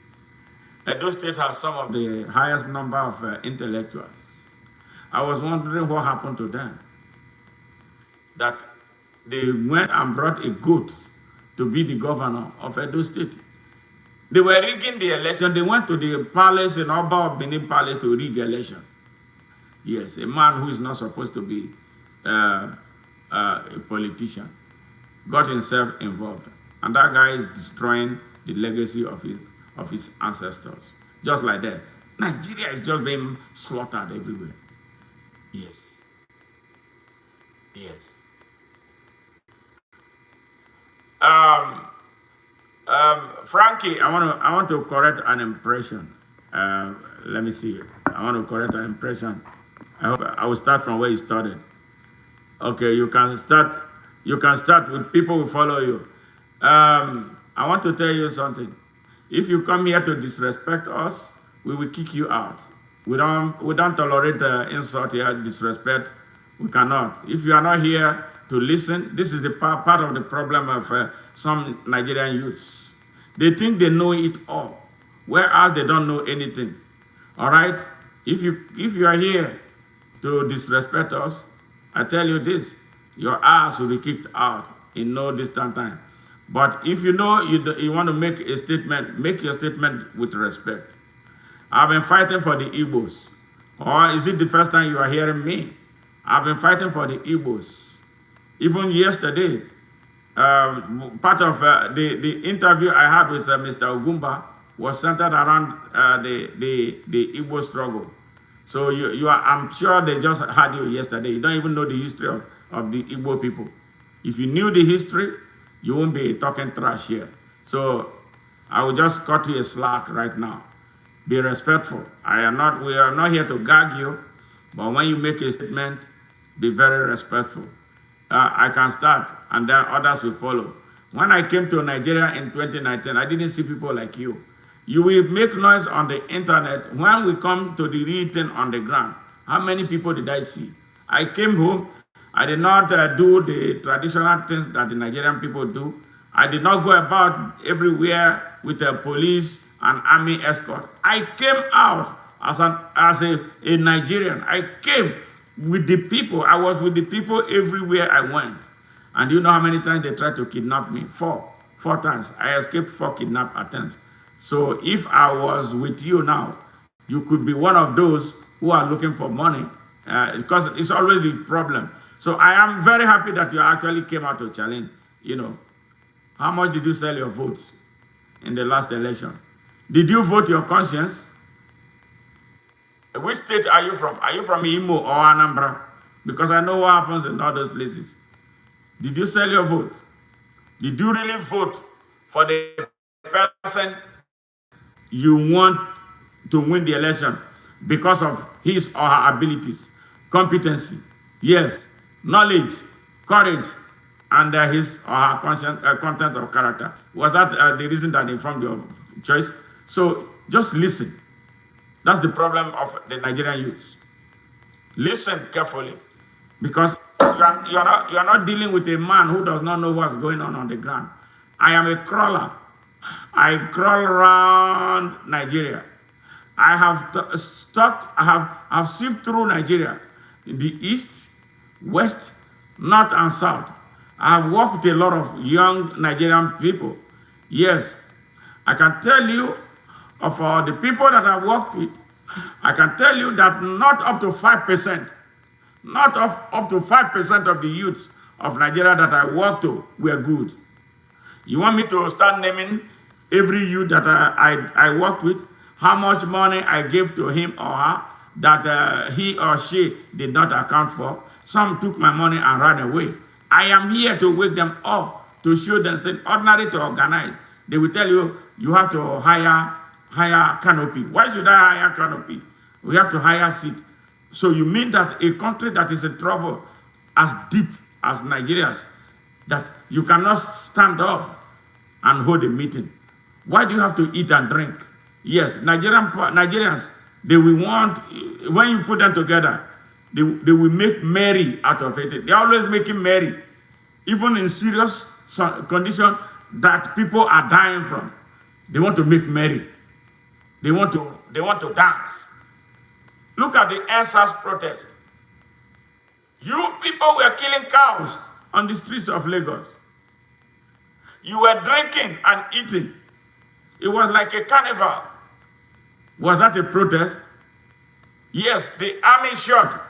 S1: Edo State has some of the highest number of intellectuals. I was wondering what happened to them. That they went and brought a goat to be the governor of Edo State. They were rigging the election. They went to the palace in Oba of Benin Palace to rig election. Yes, a man who is not supposed to be a politician got himself involved. And that guy is destroying the legacy of his ancestors. Just like that. Nigeria is just being slaughtered everywhere. Yes. Yes. Frankie, I want to correct an impression. Let me see. I want to correct an impression. I will start from where you started. Okay, you can start. You can start with people who follow you. I want to tell you something. If you come here to disrespect us, we will kick you out. We don't tolerate insult here, disrespect. We cannot. If you are not here to listen, this is the part of the problem of some Nigerian youths. They think they know it all, whereas they don't know anything. All right? If you are here to disrespect us, I tell you this, your ass will be kicked out in no distant time. But if you know you want to make a statement, make your statement with respect. I've been fighting for the Igbos. Or is it the first time you are hearing me? I've been fighting for the Igbos. Even yesterday, part of the interview I had with Mr. Ogumba was centered around the Igbo struggle. So I'm sure they just had you yesterday. You don't even know the history of the Igbo people. If you knew the history, you won't be talking trash here. So I will just cut you a slack right now. Be respectful. We are not here to gag you, but when you make a statement, be very respectful. I can start, and then others will follow. When I came to Nigeria in 2019, I didn't see people like you. You will make noise on the internet. When we come to the real thing on the ground, how many people did I see? I came home. I did not do the traditional things that the Nigerian people do. I did not go about everywhere with the police and army escort. I came out as a Nigerian. I came with the people. I was with the people everywhere I went. And you know how many times they tried to kidnap me? Four times. I escaped 4 kidnap attempts. So if I was with you now, you could be one of those who are looking for money, because it's always the problem. So I am very happy that you actually came out to challenge. You know, how much did you sell your votes in the last election? Did you vote your conscience? Which state are you from? Are you from Imo or Anambra? Because I know what happens in all those places. Did you sell your vote? Did you really vote for the person you want to win the election because of his or her abilities, competency, yes, knowledge, courage, and his or her content of character? Was that the reason that informed your choice? So just listen. That's the problem of the Nigerian youths. Listen carefully, because you are not dealing with a man who does not know what's going on the ground. I am a crawler. I crawl around Nigeria. I have sifted through Nigeria, the east, west, north, and south. I have worked with a lot of young Nigerian people. Yes, I can tell you of the people that I worked with, I can tell you that not up to 5%, not up to 5% of the youths of Nigeria that I worked to were good. You want me to start naming every youth that I worked with, how much money I gave to him or her that he or she did not account for? Some took my money and ran away. I am here to wake them up, to show them that ordinary to organize. They will tell you, you have to hire canopy. Why should I hire canopy? We have to hire seat. So you mean that a country that is in trouble as deep as Nigeria's, that you cannot stand up and hold a meeting? Why do you have to eat and drink? Yes, Nigerians, they will want, when you put them together, they will make merry out of it. They're always making merry, even in serious condition that people are dying from. They want to make merry. They want to dance. Look at the NSAS protest. You people were killing cows on the streets of Lagos. You were drinking and eating. It was like a carnival. Was that a protest? Yes, the army shot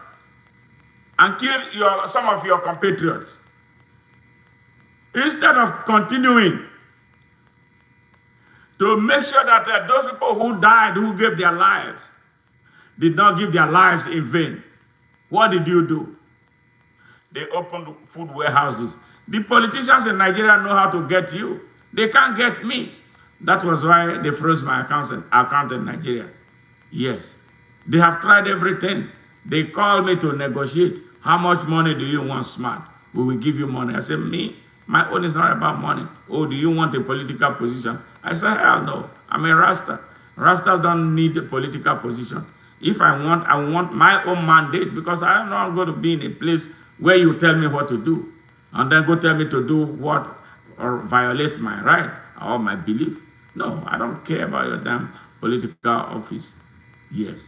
S1: and killed some of your compatriots. Instead of continuing to make sure that those people who died, who gave their lives, did not give their lives in vain, what did you do? They opened food warehouses. The politicians in Nigeria know how to get you. They can't get me. That was why they froze my account in Nigeria. Yes. They have tried everything. They called me to negotiate. How much money do you want, smart? We will give you money. I said, me, my own is not about money. Oh, do you want a political position? I said, hell no. I'm a Rasta. Rastas don't need a political position. If I want my own mandate, because I am not going to be in a place where you tell me what to do and then go tell me to do what or violates my right or my belief. No, I don't care about your damn political office. Yes.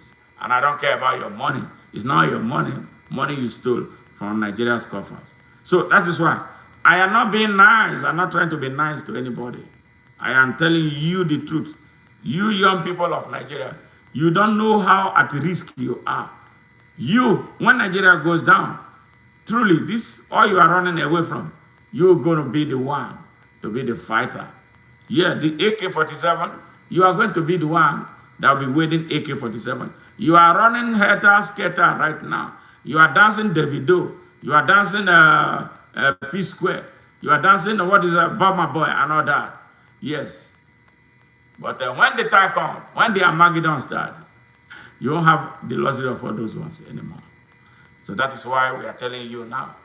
S1: And I don't care about your money. It's not your money. Money you stole from Nigeria's coffers. So that is why I am not being nice. I'm not trying to be nice to anybody. I am telling you the truth. You young people of Nigeria, you don't know how at risk you are. You, when Nigeria goes down, truly, this all you are running away from, you're going to be the one to be the fighter. Yeah, the AK-47, you are going to be the one that will be wielding AK-47. You are running helter-skelter right now. You are dancing Davido. You are dancing P-Square. You are dancing what is a Burma Boy and all that. Yes. But when the time comes, when the Armageddon starts, you won't have the luxury of all those ones anymore. So that is why we are telling you now.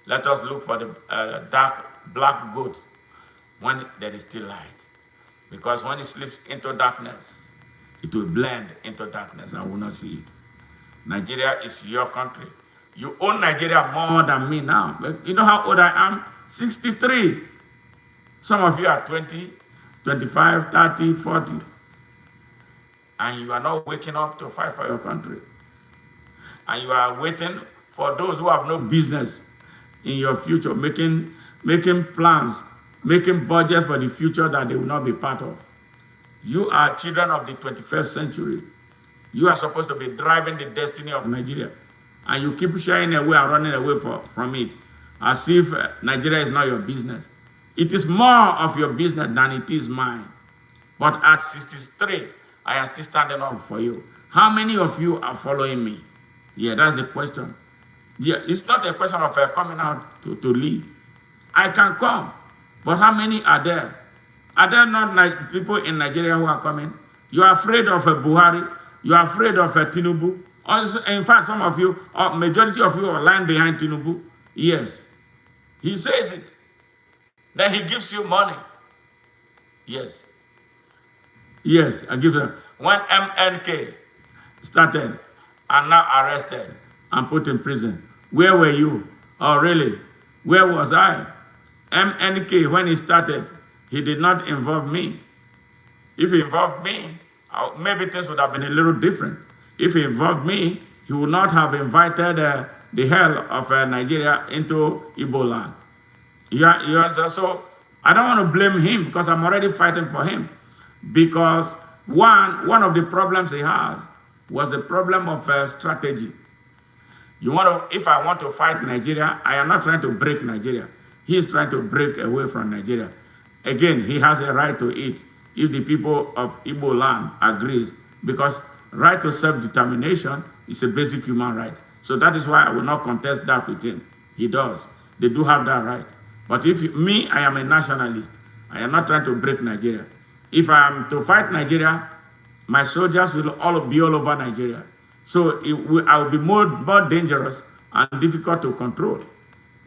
S1: Let us look for the black goat when there is still light. Because when it slips into darkness, it will blend into darkness and will not see it. Nigeria is your country. You own Nigeria more than me now. But you know how old I am? 63. Some of you are 20, 25, 30, 40. And you are not waking up to fight for your country. And you are waiting for those who have no business in your future, making plans, making budgets for the future that they will not be part of. You are children of the 21st century. You are supposed to be driving the destiny of Nigeria. And you keep shying away and running away from it, as if Nigeria is not your business. It is more of your business than it is mine. But at 63, I am still standing up for you. How many of you are following me? Yeah, that's the question. Yeah, it's not a question of coming out to lead. I can come, but how many are there? Are there not people in Nigeria who are coming? You are afraid of Buhari. You are afraid of Tinubu. Also, in fact, some of you, or majority of you, are lying behind Tinubu. Yes, he says it. Then he gives you money. Yes. Yes, I give them. When MNK started and now arrested and put in prison, where were you? Oh, really? Where was I? MNK, when he started, he did not involve me. If he involved me, maybe things would have been a little different. If he involved me, he would not have invited the hell of Nigeria into Igbo land. So I don't want to blame him because I'm already fighting for him. Because one of the problems he has was the problem of strategy. If I want to fight Nigeria, I am not trying to break Nigeria. He is trying to break away from Nigeria. Again, he has a right to it if the people of Igbo land agrees, because right to self-determination is a basic human right. So that is why I will not contest that with him. He does. They do have that right. But if me, I am a nationalist. I am not trying to break Nigeria. If I am to fight Nigeria, my soldiers will all be all over Nigeria. So I will be more dangerous and difficult to control.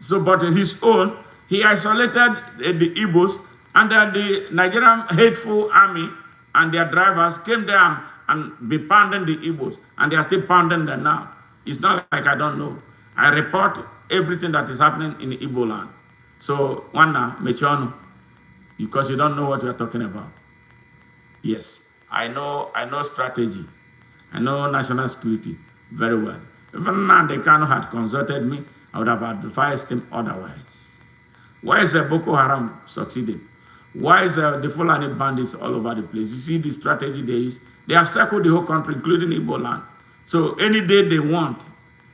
S1: So, but in his own, he isolated the Igbos, and the Nigerian hateful army and their drivers came there and be pounding the Igbos, and they are still pounding them now. It's not like I don't know. I report everything that is happening in the Igbo land. So, Wana, Mechono, because you don't know what we are talking about. Yes, I know strategy. I know national security very well. If Nnamdi Kanu had consulted me, I would have advised him otherwise. Why is Boko Haram succeeding? Why is the Fulani bandits all over the place? You see the strategy they use? They have circled the whole country, including Igbo land. So any day they want,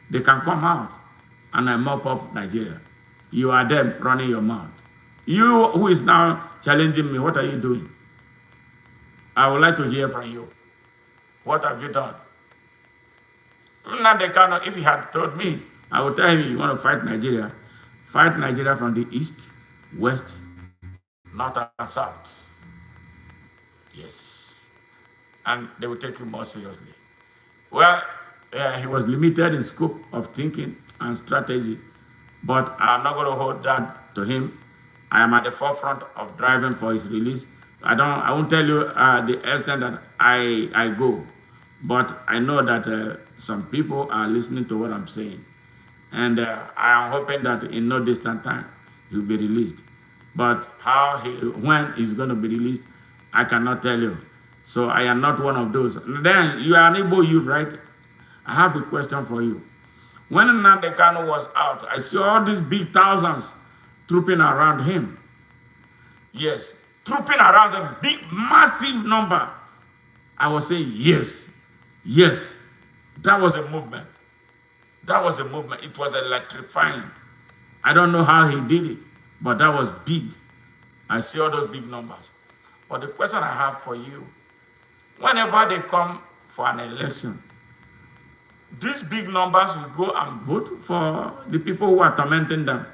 S1: they can come out and mop up Nigeria. You are them running your mouth. You who is now challenging me, what are you doing? I would like to hear from you. What have you done? If he had told me, I would tell him, you want to fight Nigeria from the east, west, north, and south. Yes. And they will take you more seriously. Well, he was limited in scope of thinking and strategy, but I'm not going to hold that to him. I am at the forefront of driving for his release. I won't tell you the extent that I go, but I know that some people are listening to what I'm saying. And I am hoping that in no distant time, he'll be released. But when he's going to be released, I cannot tell you. So I am not one of those. And then you are an Igbo youth, right? I have a question for you. When Nnamdi Kanu was out, I saw all these big thousands trooping around him. Yes, trooping around a big, massive number. I was saying, yes, yes, that was a movement. That was a movement. It was electrifying. I don't know how he did it, but that was big. I see all those big numbers. But the question I have for you, whenever they come for an election, these big numbers will go and vote for the people who are tormenting them.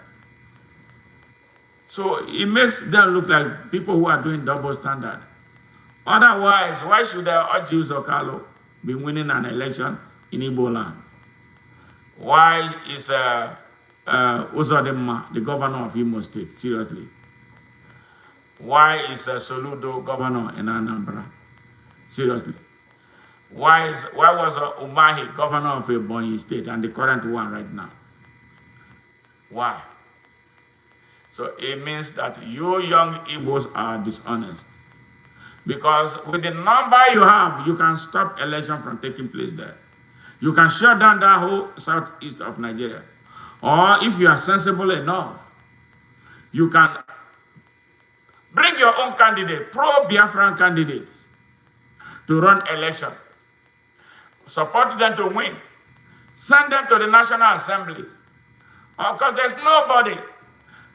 S1: So it makes them look like people who are doing double standard. Otherwise, why should Orji Uzokalo be winning an election in Igbo land? Why is Uzodimma the governor of Imo State? Seriously. Why is Soludo governor in Anambra? Seriously. Why was Umahi governor of Ebonyi State and the current one right now? Why? So it means that you young Igbos are dishonest. Because with the number you have, you can stop election from taking place there. You can shut down that whole southeast of Nigeria. Or if you are sensible enough, you can bring your own candidate, pro-Biafran candidates, to run election. Support them to win. Send them to the National Assembly. Because there's nobody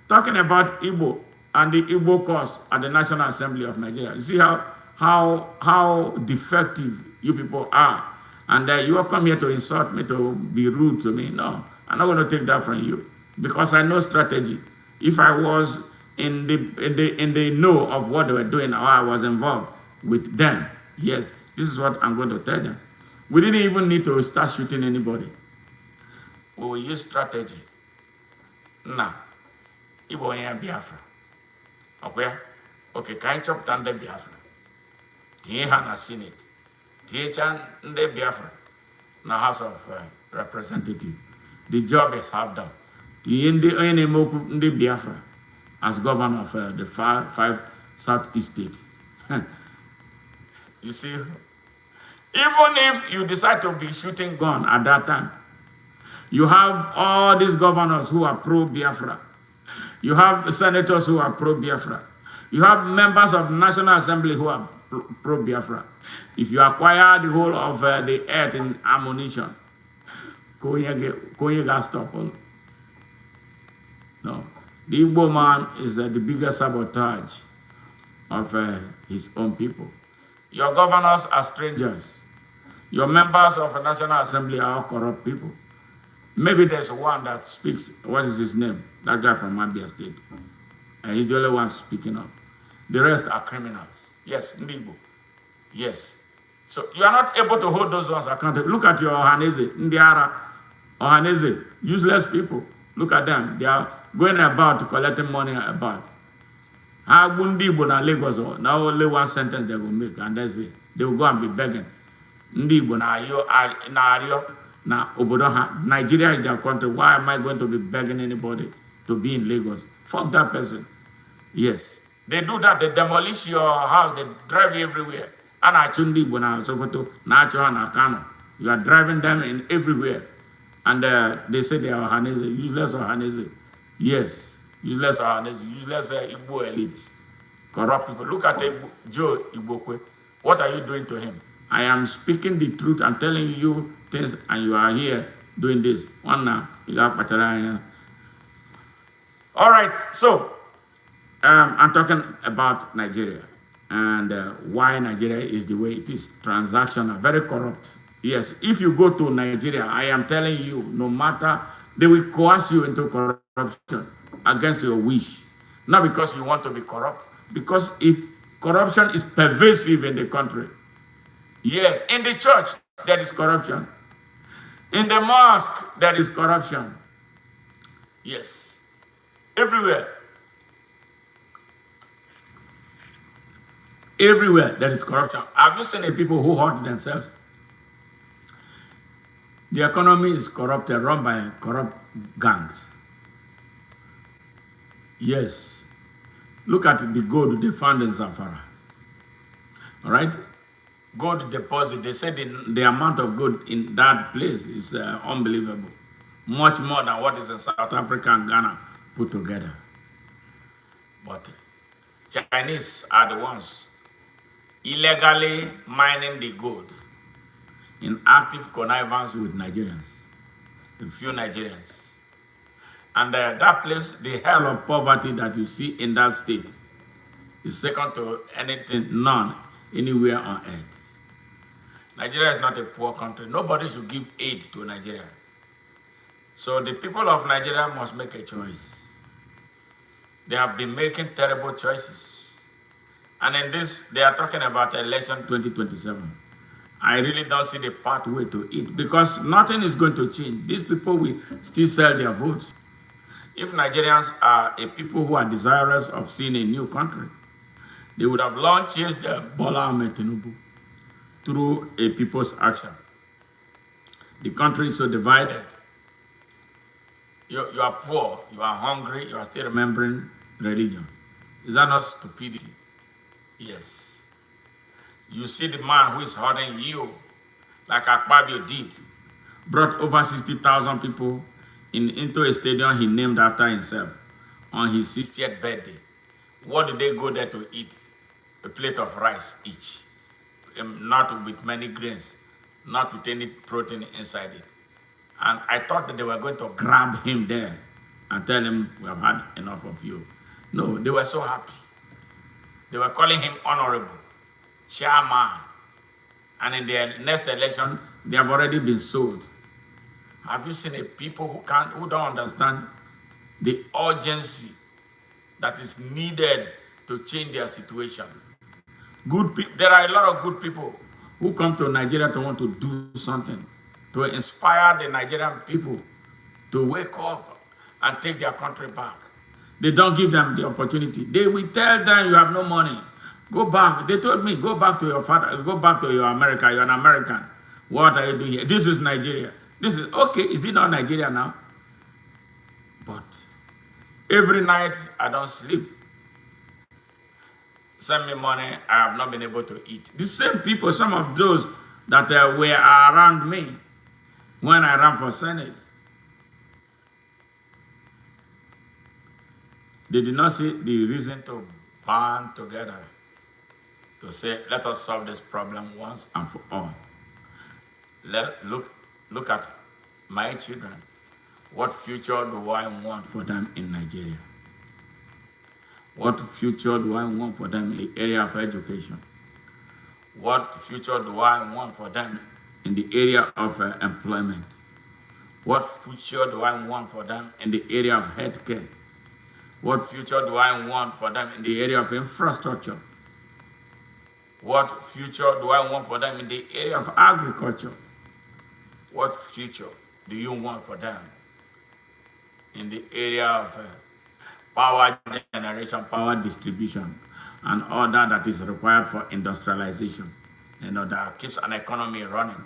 S1: talking about Igbo and the Igbo cause at the National Assembly of Nigeria. You see how defective you people are. And you will come here to insult me, to be rude to me. No, I'm not going to take that from you. Because I know strategy. If I was in the know of what they were doing, or I was involved with them, yes, this is what I'm going to tell them. We didn't even need to start shooting anybody. We will use strategy. Now, Igbo and Biafra. Okay, can you chop down the Biafra? Tinye ha na Senate. Tinye chan the Biafra na House of Representatives. The job is half done. Tinye the Biafra as governor of the five Southeast states. You see, even if you decide to be shooting gun at that time, you have all these governors who are pro-Biafra. You have senators who are pro-Biafra. You have members of the National Assembly who are pro-Biafra. If you acquire the whole of the earth in ammunition, Koye got stop. No. The Igbo man is the biggest sabotage of his own people. Your governors are strangers. Your members of the National Assembly are all corrupt people. Maybe there's one that speaks, what is his name? That guy from Abia State. And he's the only one speaking up. The rest are criminals. Yes, Ndibo. Yes. So you are not able to hold those ones accountable. Look at your Ohaneze, Ndiara, Ohaneze, useless people. Look at them. They are going about collecting money about. How Ndibo na Lagos, now only one sentence they will make, and that's it. They will go and be begging. Ndibo na Ario. Now, Nigeria is their country. Why am I going to be begging anybody to be in Lagos? Fuck that person. Yes. They do that. They demolish your house. They drive you everywhere. You are driving them in everywhere. And they say they are Ohanese, useless Ohanese. Yes. Useless useless Igbo elites, corrupt people. Look at Joe Igbokwe. What are you doing to him? I am speaking the truth and telling you things, and you are here doing this. One now, you got patriotism. All right, so I'm talking about Nigeria and why Nigeria is the way it is. Transactional, very corrupt. Yes, if you go to Nigeria, I am telling you, no matter, they will coerce you into corruption against your wish. Not because you want to be corrupt, because if corruption is pervasive in the country. Yes, in the church, there is corruption. In the mosque, there is corruption. Yes, everywhere. Everywhere there is corruption. Have you seen the people who hurt themselves? The economy is corrupted, run by corrupt gangs. Yes. Look at the gold they found in Zamfara. All right? Gold deposit, they said the amount of gold in that place is unbelievable. Much more than what is in South Africa and Ghana put together. But Chinese are the ones illegally mining the gold in active connivance with Nigerians, a few Nigerians. And that place, the hell of poverty that you see in that state is second to anything, none, anywhere on earth. Nigeria is not a poor country. Nobody should give aid to Nigeria. So the people of Nigeria must make a choice. They have been making terrible choices. And in this, they are talking about election 2027. I really don't see the pathway to it because nothing is going to change. These people will still sell their votes. If Nigerians are a people who are desirous of seeing a new country, they would have launched Bola Ahmed Tinubu through a people's action. The country is so divided. You are poor, you are hungry, you are still remembering religion. Is that not stupidity? Yes. You see the man who is hurting you, like Akpabio did, brought over 60,000 people into a stadium he named after himself on his 60th birthday. What did they go there to eat? A plate of rice each. Not with many grains, not with any protein inside it. And I thought that they were going to grab him there and tell him, we have had enough of you. No, they were so happy. They were calling him honorable, chairman. And in their next election, they have already been sold. Have you seen a people who don't understand the urgency that is needed to change their situation? There are a lot of good people who come to Nigeria to want to do something, to inspire the Nigerian people to wake up and take their country back. They don't give them the opportunity. They will tell them, you have no money. Go back. They told me, go back to your father, go back to your America. You're an American. What are you doing here? This is Nigeria. This is, okay, is it not Nigeria now? But every night I don't sleep. Send me money, I have not been able to eat. The same people, some of those that were around me when I ran for Senate, they did not see the reason to band together to say, let us solve this problem once and for all. Look at my children. What future do I want for them in Nigeria? What future do I want for them in the area of education? What future do I want for them in the area of employment? What future do I want for them in the area of healthcare? What future do I want for them in the area of infrastructure? What future do I want for them in the area of agriculture? What future do you want for them in the area of power generation, power distribution, and all that is required for industrialization, that keeps an economy running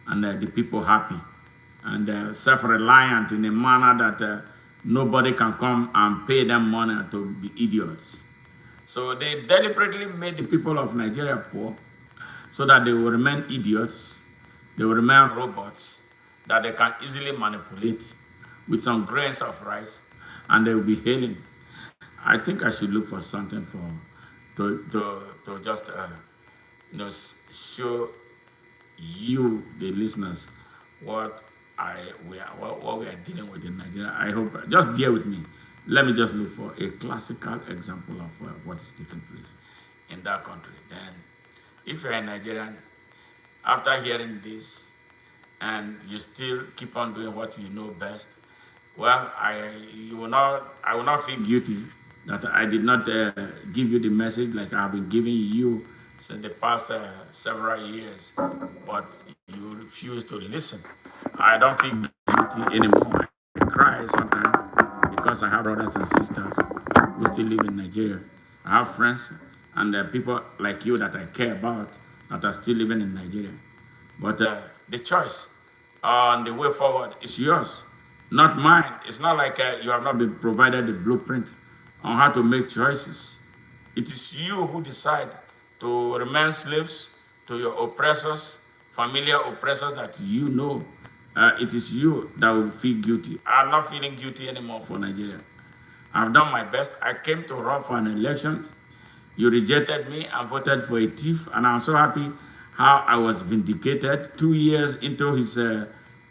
S1: and the people happy and self-reliant in a manner that nobody can come and pay them money to be idiots. So they deliberately made the people of Nigeria poor so that they will remain idiots, they will remain robots that they can easily manipulate with some grains of rice, and they will be hailing I think I should look for something for to just you know show you the listeners what what we are dealing with in Nigeria. I hope just bear with me. Let me just look for a classical example of what is taking place in that country. Then, if you're a Nigerian, after hearing this, and you still keep on doing what you know best, well, I will not feel guilty that I did not give you the message like I've been giving you since the past several years, but you refuse to listen. I don't feel guilty anymore. I cry sometimes because I have brothers and sisters who still live in Nigeria. I have friends and people like you that I care about that are still living in Nigeria. But the choice on the way forward is yours, not mine. It's not like you have not been provided the blueprint on how to make choices. It is you who decide to remain slaves to your oppressors, familiar oppressors that you know. It is you that will feel guilty. I'm not feeling guilty anymore for Nigeria. I've done my best. I came to run for an election. You rejected me and voted for a thief, and I'm so happy how I was vindicated. 2 years into his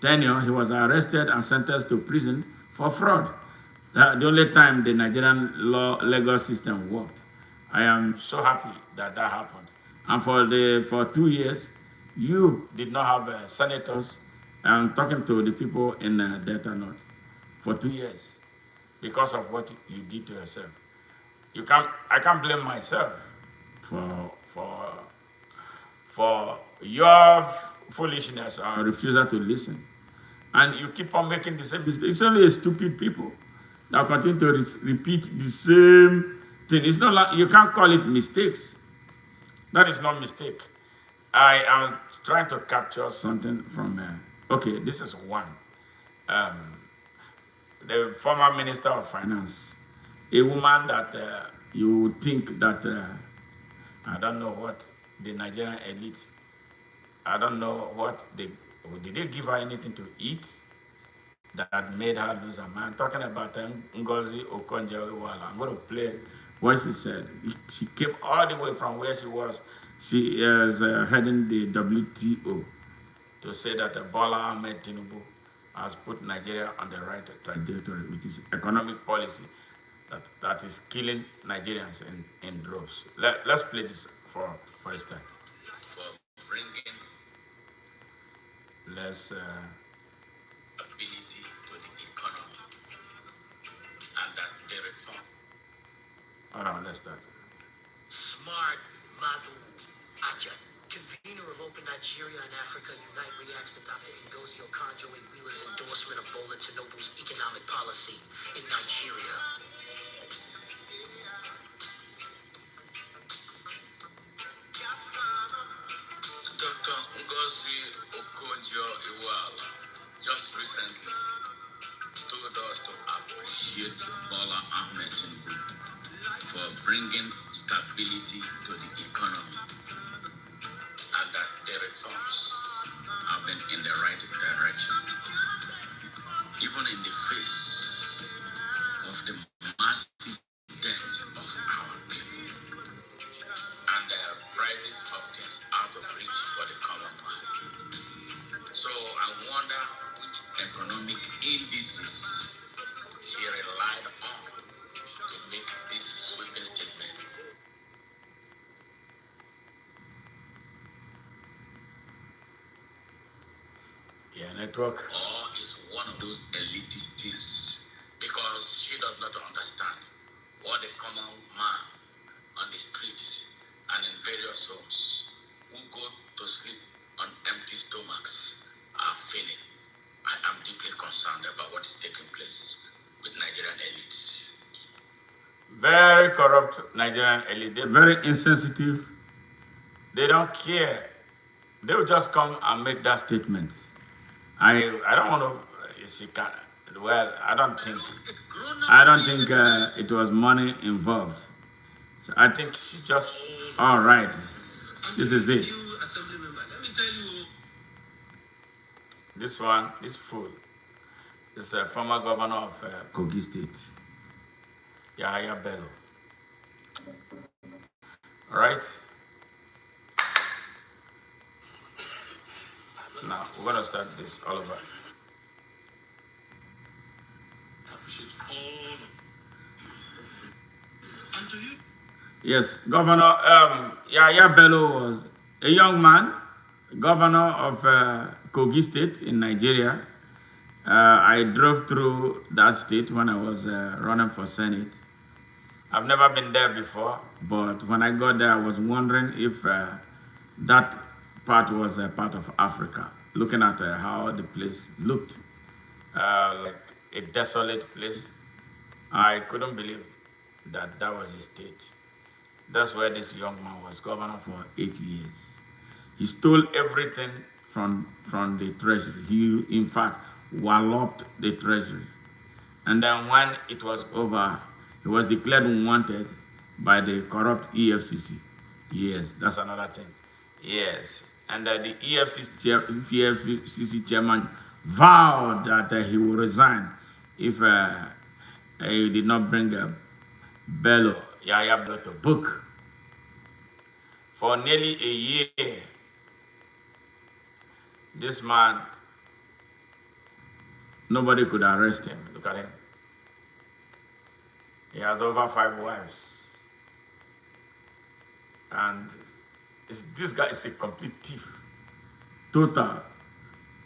S1: tenure, he was arrested and sentenced to prison for fraud. The only time the Nigerian legal system worked. I am so happy that that happened. And for 2 years, you did not have senators. I'm talking to the people in Delta North for 2 years because of what you did to yourself. I can't blame myself for for for your foolishness or refusal to listen. And you keep on making the same mistake. It's only a stupid people that continue to repeat the same thing. It's not like you can't call it mistakes. That is not mistake. I am trying to capture something from. Okay, this is one. Um, the former Minister of Finance, a woman that you would think that I don't know what the Nigerian elite, I don't know what they did they give her anything to eat that made her lose her mind. Talking about Ngozi Okonjo-Iweala, I'm going to play what she said. She came all the way from where she was. She is heading the WTO to say that Bola Ahmed Tinubu has put Nigeria on the right trajectory with his economic policy that is killing Nigerians in droves. Let's play this for a start. For bringing less ability to the economy and that they reform. Hold on, let's start.
S2: Smart Madu Aja, convener of Open Nigeria and Africa Unite, reacts to Dr. Ngozi Okonjo-Iweala's endorsement of Bola Tinubu's economic policy in Nigeria. Dr. Ngozi Okonjo-Iweala just recently told us to appreciate Bola Ahmed Tinubu for bringing stability to the economy and that the reforms have been in the right direction, even in the face of the massive debt of our people and the prices of things out of reach for the common man. So I wonder which economic indices she relied on to make this sweeping statement.
S1: Yeah, network.
S2: Or is one of those elitist things because she does not understand what the common man on the streets and in various homes who go to sleep on empty stomachs are feeling. I am deeply concerned about what is taking place with Nigerian elites.
S1: Very corrupt Nigerian elite. They're very insensitive. They don't care. They will just come and make that statement. I don't want to. She can. Well, I don't think it was money involved. So I think she just. All right. This is it. This one, this fool, is a former governor of Kogi State. Yahya Bello. All right. Now we're gonna start this all over. Yes, Governor Yahya Bello was a young man, governor of Kogi State in Nigeria. I drove through that state when I was running for Senate. I've never been there before, but when I got there, I was wondering if that part was a part of Africa, looking at how the place looked, like a desolate place. I couldn't believe that that was a state. That's where this young man was governor for 8 years. He stole everything from the treasury. He, in fact, walloped the treasury. And then when it was over, he was declared unwanted by the corrupt EFCC. Yes, that's another thing. Yes. And the EFCC chairman vowed that he would resign if he did not bring Yahya Bello to book. For nearly a year, this man, nobody could arrest him. Look at him. He has over 5 wives. And this guy is a complete thief. Total.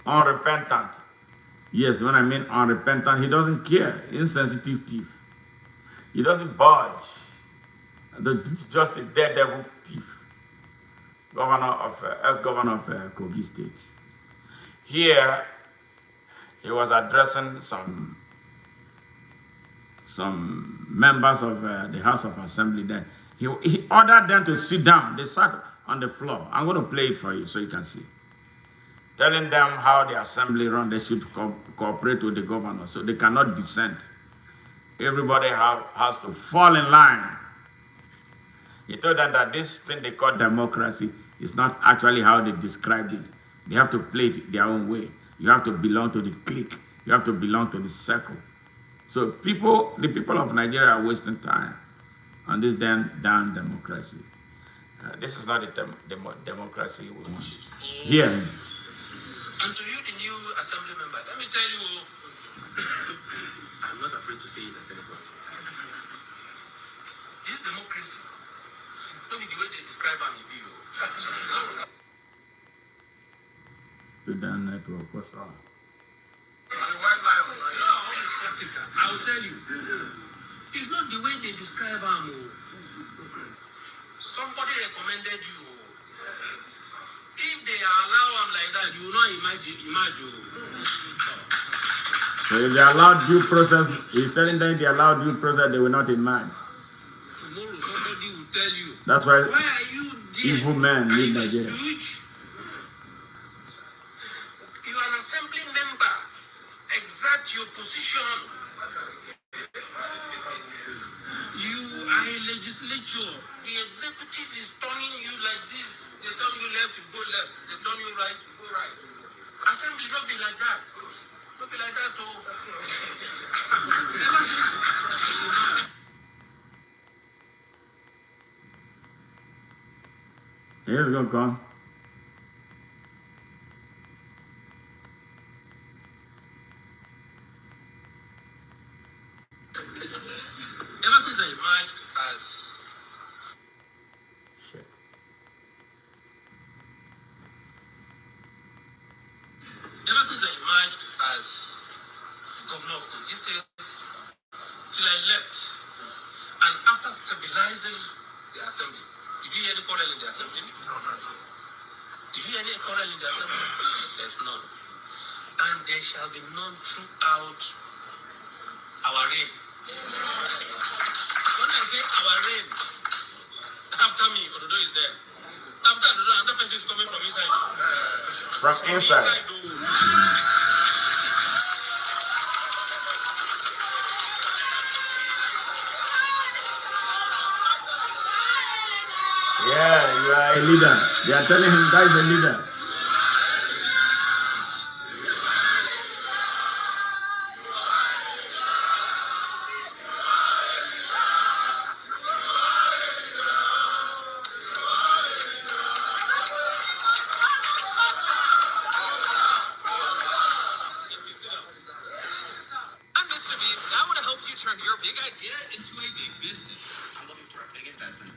S1: Unrepentant. Yes, when I mean unrepentant, he doesn't care. Insensitive thief. He doesn't budge. He's just a daredevil thief. Ex-governor of Kogi State. Here, he was addressing some members of the House of Assembly there. He ordered them to sit down. They sat on the floor. I'm going to play it for you so you can see. Telling them how the assembly run, they should cooperate with the governor so they cannot dissent. Everybody has to fall in line. He told them that this thing they call democracy is not actually how they described it. They have to play it their own way. You have to belong to the clique. You have to belong to the circle. So the people of Nigeria are wasting time on this damn democracy. This is not a democracy we want. Here.
S2: And to you, the new assembly member, let me tell you, I'm not afraid to say it at any point. This democracy, only the way they describe it,
S1: The damn network, what's wrong?
S2: I'll tell you. It's not the way they describe them. Somebody recommended you. If they allow them like that, you will not imagine.
S1: So if they allow due process, he's telling them if they allow due process, they will not emerge.
S2: Tomorrow somebody will tell you.
S1: That's why
S2: are you there?
S1: evil men lead Nigeria.
S2: You are an assembly member. Exert your position. You are a legislature. The executive is turning you like this. They turn you left, you go left. They turn you right, you go right. Assembly not be like that. Not be like that, oh.
S1: Here's gonna come.
S2: Ever since I emerged as governor of Kogi State, till I left, and after stabilizing the assembly, did you hear any quarrel in the assembly? Did you hear any quarrel in the assembly? There's none. And there shall be none throughout our reign. When I say our reign, after me, Ododo is there. After Ododo, another person is coming from inside.
S1: From inside. Yeah, you are a leader. They are telling him that is a leader.
S2: big idea is to a big business. I'm looking for a big investment.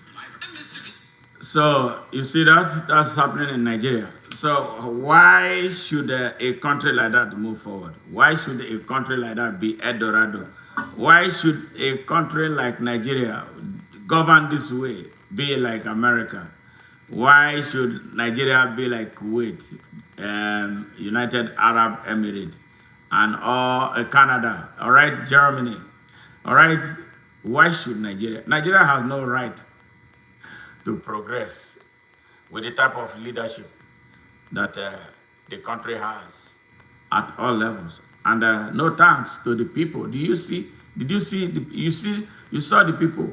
S1: So you see that's happening in Nigeria. So why should a country like that move forward? Why should a country like that be Eldorado? Why should a country like Nigeria govern this way, be like America? Why should Nigeria be like Kuwait, United Arab Emirates, and all Canada, all right, Germany, all right? Why should Nigeria? Nigeria has no right to progress with the type of leadership that the country has at all levels. And no thanks to the people. You saw the people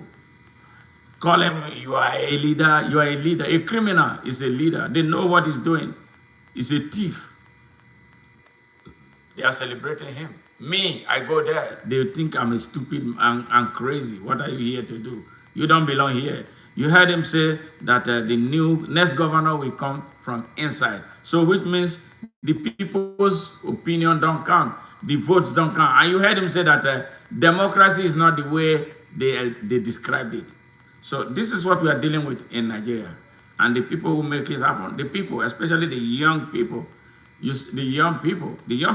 S1: call him, you are a leader, a criminal is a leader. They know what he's doing. He's a thief. They are celebrating him. Me, I go there, they think I'm a stupid and crazy. What are you here to do? You don't belong here. You heard him say that the new next governor will come from inside. So which means the people's opinion don't count. The votes don't count. And you heard him say that democracy is not the way they described it. So this is what we are dealing with in Nigeria. And the people who make it happen, the people, especially the young people, the young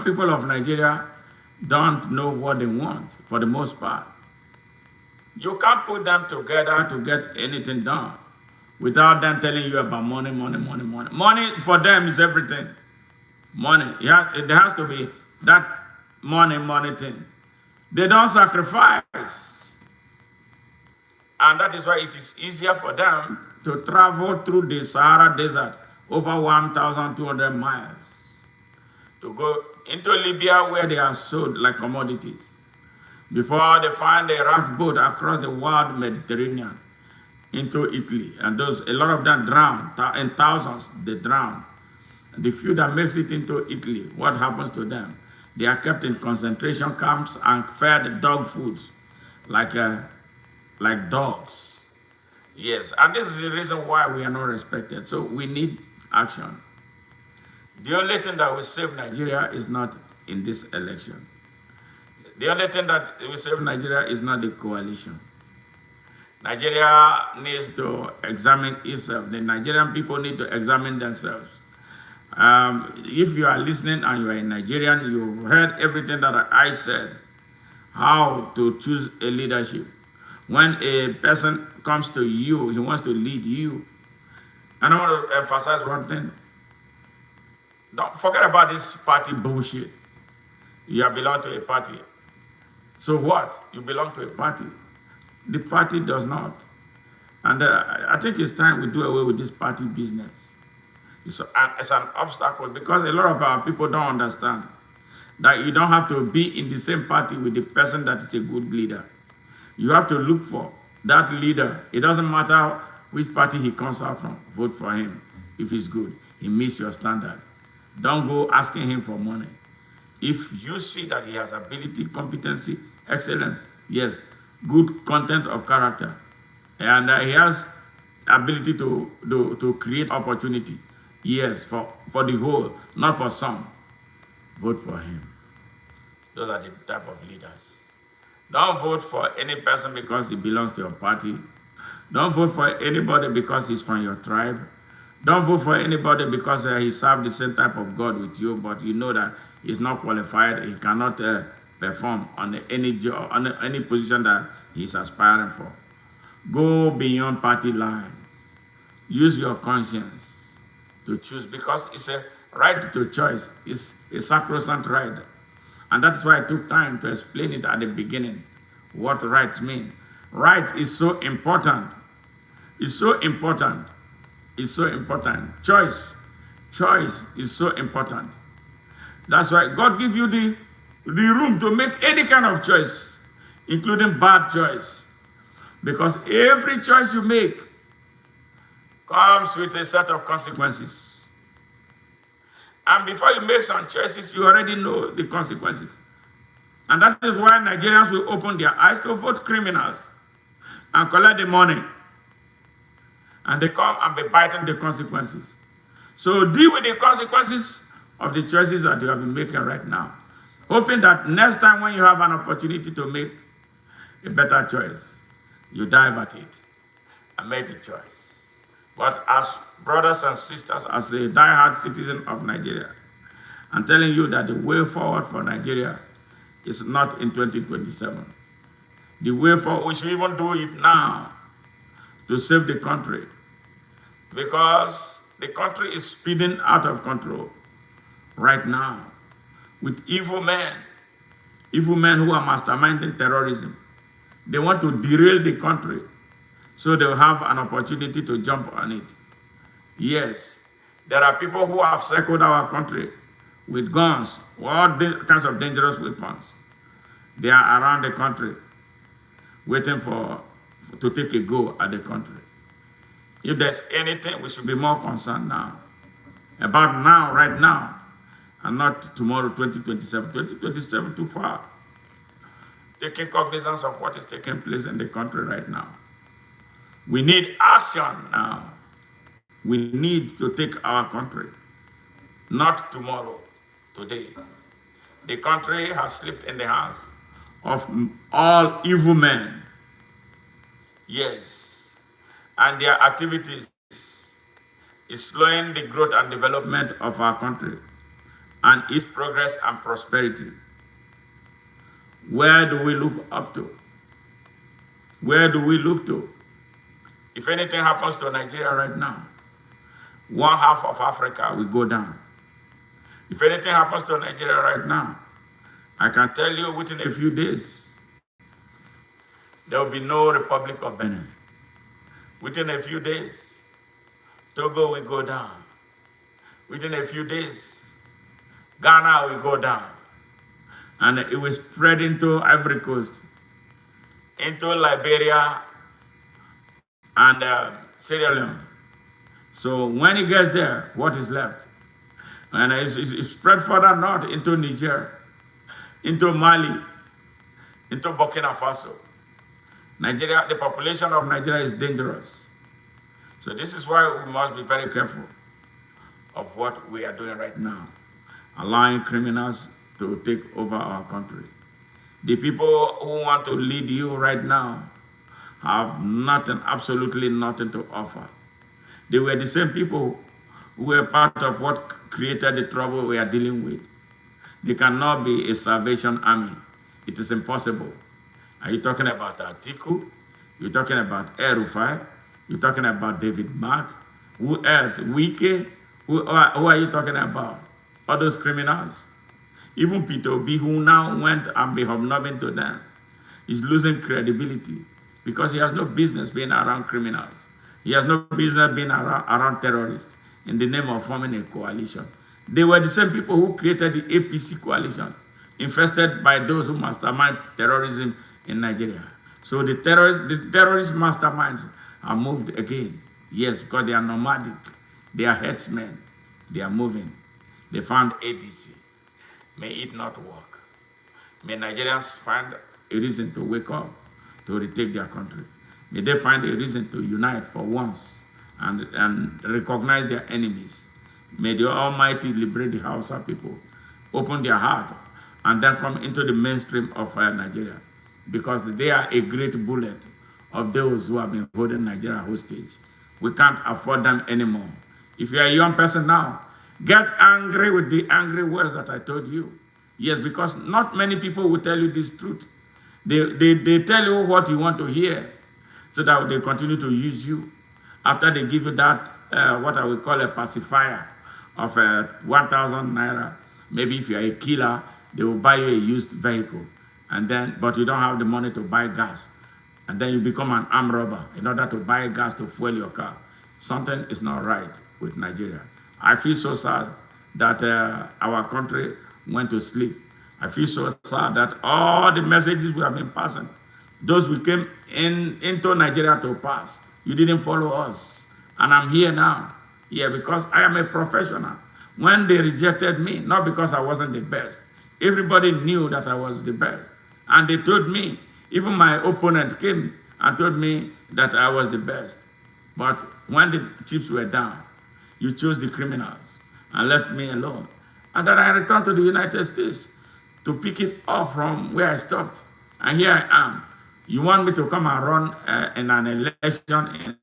S1: people of Nigeria don't know what they want for the most part. You can't put them together to get anything done without them telling you about money, money, money, money. Money for them is everything. Money. Yeah, there has to be that money thing. They don't sacrifice. And that is why it is easier for them to travel through the Sahara Desert over 1,200 miles to go into Libya where they are sold like commodities before they find a raft boat across the wide Mediterranean into Italy. And a lot of them drown, in thousands they drown. And the few that makes it into Italy, what happens to them? They are kept in concentration camps and fed dog foods like dogs. Yes, and this is the reason why we are not respected. So we need action. The only thing that will save Nigeria is not in this election. The only thing that will save Nigeria is not the coalition. Nigeria needs to examine itself. The Nigerian people need to examine themselves. If you are listening and you are a Nigerian, you heard everything that I said, how to choose a leadership. When a person comes to you, he wants to lead you. And I want to emphasize one thing. Don't forget about this party bullshit. You belong to a party. So what? You belong to a party. The party does not. And I think it's time we do away with this party business. It's an obstacle because a lot of our people don't understand that you don't have to be in the same party with the person that is a good leader. You have to look for that leader. It doesn't matter which party he comes out from. Vote for him if he's good. He meets your standard. Don't go asking him for money. If you see that he has ability, competency, excellence, yes, good content of character, and he has ability to create opportunity, yes, for the whole, not for some, vote for him. Those are the type of leaders. Don't vote for any person because he belongs to your party. Don't vote for anybody because he's from your tribe. Don't vote for anybody because he served the same type of God with you, but you know that he's not qualified. He cannot perform on any job, on any position that he's aspiring for. Go beyond party lines. Use your conscience to choose because it's a right to choice. It's a sacrosanct right. And that's why I took time to explain it at the beginning, what right means. Right is so important. It's so important. It's so important. Choice is so important. That's why God gives you the room to make any kind of choice, including bad choice. Because every choice you make comes with a set of consequences. And before you make some choices, you already know the consequences. And that is why Nigerians will open their eyes to vote criminals and collect the money. And they come and be biting the consequences. So deal with the consequences of the choices that you have been making right now. Hoping that next time when you have an opportunity to make, a better choice. You dive at it and make the choice. But as brothers and sisters, as a die-hard citizen of Nigeria, I'm telling you that the way forward for Nigeria is not in 2027. The way forward, we should even do it now to save the country, because the country is speeding out of control right now with evil men who are masterminding terrorism. They want to derail the country so they'll have an opportunity to jump on it. Yes, there are people who have circled our country with guns, all kinds of dangerous weapons. They are around the country waiting to take a go at the country. If there's anything, we should be more concerned now. About now, right now, and not tomorrow, 2027. 2027 too far. Taking cognizance of what is taking place in the country right now. We need action now. We need to take our country. Not tomorrow, today. The country has slipped in the hands of all evil men. Yes. And their activities is slowing the growth and development of our country and its progress and prosperity. Where do we look up to? Where do we look to? If anything happens to Nigeria right now, one half of Africa will go down. If anything happens to Nigeria right now, I can tell you within a few days, there will be no Republic of Benin. Within a few days, Togo will go down. Within a few days, Ghana will go down. And it will spread into Ivory Coast, into Liberia, and Sierra Leone. So when it gets there, what is left? And it's spread further north into Niger, into Mali, into Burkina Faso. Nigeria, the population of Nigeria is dangerous. So this is why we must be very careful of what we are doing right now, allowing criminals to take over our country. The people who want to lead you right now have nothing, absolutely nothing to offer. They were the same people who were part of what created the trouble we are dealing with. They cannot be a Salvation Army. It is impossible. Are you talking about Atiku? You're talking about El-Rufai? You're talking about David Mark? Who else? Wike? Who are you talking about? All those criminals? Even Peter Obi, who now went and be hobnobbing to them, is losing credibility because he has no business being around criminals. He has no business being around terrorists in the name of forming a coalition. They were the same people who created the APC coalition, infested by those who mastermind terrorism in Nigeria. So the terrorist masterminds are moved again. Yes, because they are nomadic. They are headsmen. They are moving. They found ADC. May it not work. May Nigerians find a reason to wake up, to retake their country. May they find a reason to unite for once and recognize their enemies. May the Almighty liberate the Hausa people, open their heart, and then come into the mainstream of Nigeria, because they are a great bullet of those who have been holding Nigeria hostage. We can't afford them anymore. If you're a young person now, get angry with the angry words that I told you. Yes, because not many people will tell you this truth. They tell you what you want to hear so that they continue to use you. After they give you that, what I would call a pacifier of 1,000 naira, maybe if you're a killer, they will buy you a used vehicle. But you don't have the money to buy gas. And then you become an armed robber in order to buy gas to fuel your car. Something is not right with Nigeria. I feel so sad that our country went to sleep. I feel so sad that all the messages we have been passing, those we came into Nigeria to pass, you didn't follow us. And I'm here now. Yeah, because I am a professional. When they rejected me, not because I wasn't the best, everybody knew that I was the best. And they told me, even my opponent came and told me that I was the best. But when the chips were down, you chose the criminals and left me alone. And then I returned to the United States to pick it up from where I stopped. And here I am, You want me to come and run in an election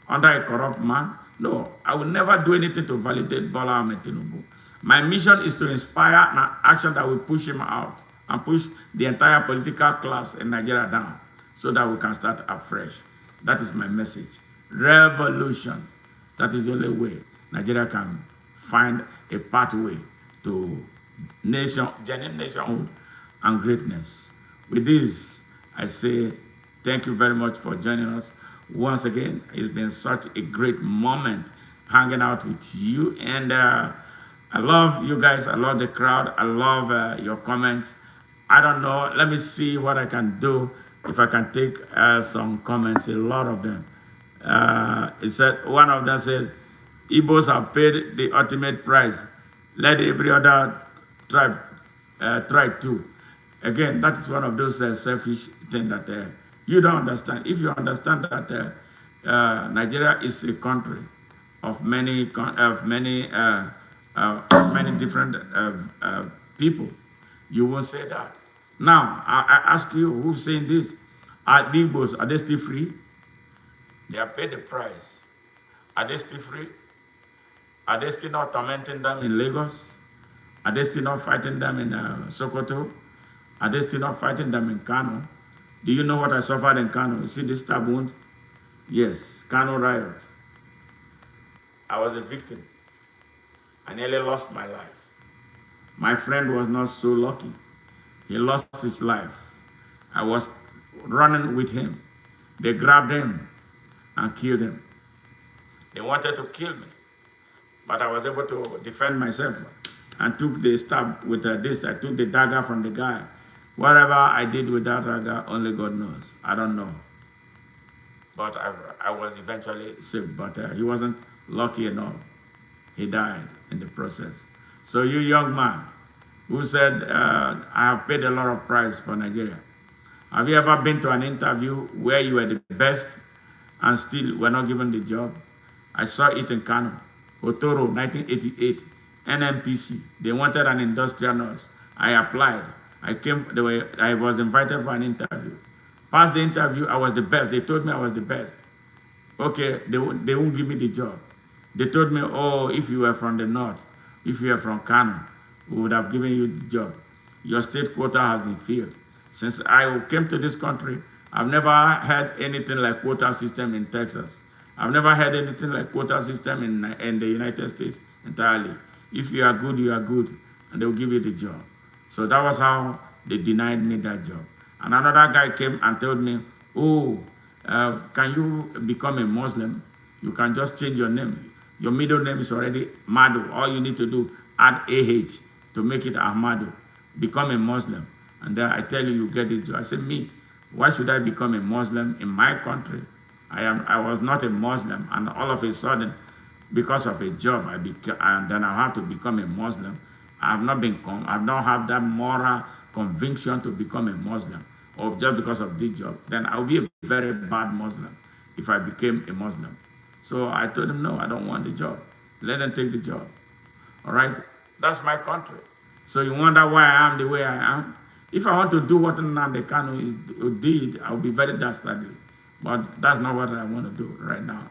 S1: under a corrupt man? No, I will never do anything to validate Bola Ahmed Tinubu. My mission is to inspire an action that will push him out and push the entire political class in Nigeria down so that we can start afresh. That is my message. Revolution. That is the only way Nigeria can find a pathway to genuine nationhood and greatness. With this, I say thank you very much for joining us. Once again, it's been such a great moment hanging out with you. And I love you guys. I love the crowd. I love your comments. I don't know. Let me see what I can do. If I can take some comments, a lot of them. It said, one of them said, Igbos have paid the ultimate price. Let every other tribe try too. Again, that is one of those selfish things that you don't understand. If you understand that Nigeria is a country of many different people, you won't say that. Now, I ask you, who's saying this? Are the Igbos, are they still free? They have paid the price. Are they still free? Are they still not tormenting them in Lagos? Are they still not fighting them in Sokoto? Are they still not fighting them in Kano? Do you know what I suffered in Kano? You see this stab wound? Yes, Kano riot. I was a victim. I nearly lost my life. My friend was not so lucky. He lost his life. I was running with him. They grabbed him and killed him. They wanted to kill me, but I was able to defend myself and took the stab with this. I took the dagger from the guy. Whatever I did with that dagger, only God knows. I don't know. But I was eventually saved, but he wasn't lucky enough. He died in the process. So you young man who said, I have paid a lot of price for Nigeria. Have you ever been to an interview where you were the best and still were not given the job? I saw it in Kano, Otoro, 1988, NMPC. They wanted an industrial nurse. I applied. I was invited for an interview. Passed the interview, I was the best. They told me I was the best. Okay, they won't give me the job. They told me, oh, if you were from the north, if you were from Kano, we would have given you the job. Your state quota has been filled. Since I came to this country, I've never had anything like quota system in Texas. I've never had anything like quota system in the United States entirely. If you are good, you are good, and they'll give you the job. So that was how they denied me that job. And another guy came and told me, oh, can you become a Muslim? You can just change your name. Your middle name is already Madu. All you need to do, add AH to make it Ahmadu. Become a Muslim. And then I tell you, you get this job. I said, me, why should I become a Muslim in my country? I was not a Muslim, and all of a sudden, because of a job, and then I have to become a Muslim. I've not have that moral conviction to become a Muslim, or just because of this job. Then I'll be a very bad Muslim if I became a Muslim. So I told him, no, I don't want the job. Let them take the job. All right? That's my country. So you wonder why I am the way I am? If I want to do what Nnamdi Kanu did, I'll be very dastardly. But that's not what I want to do right now.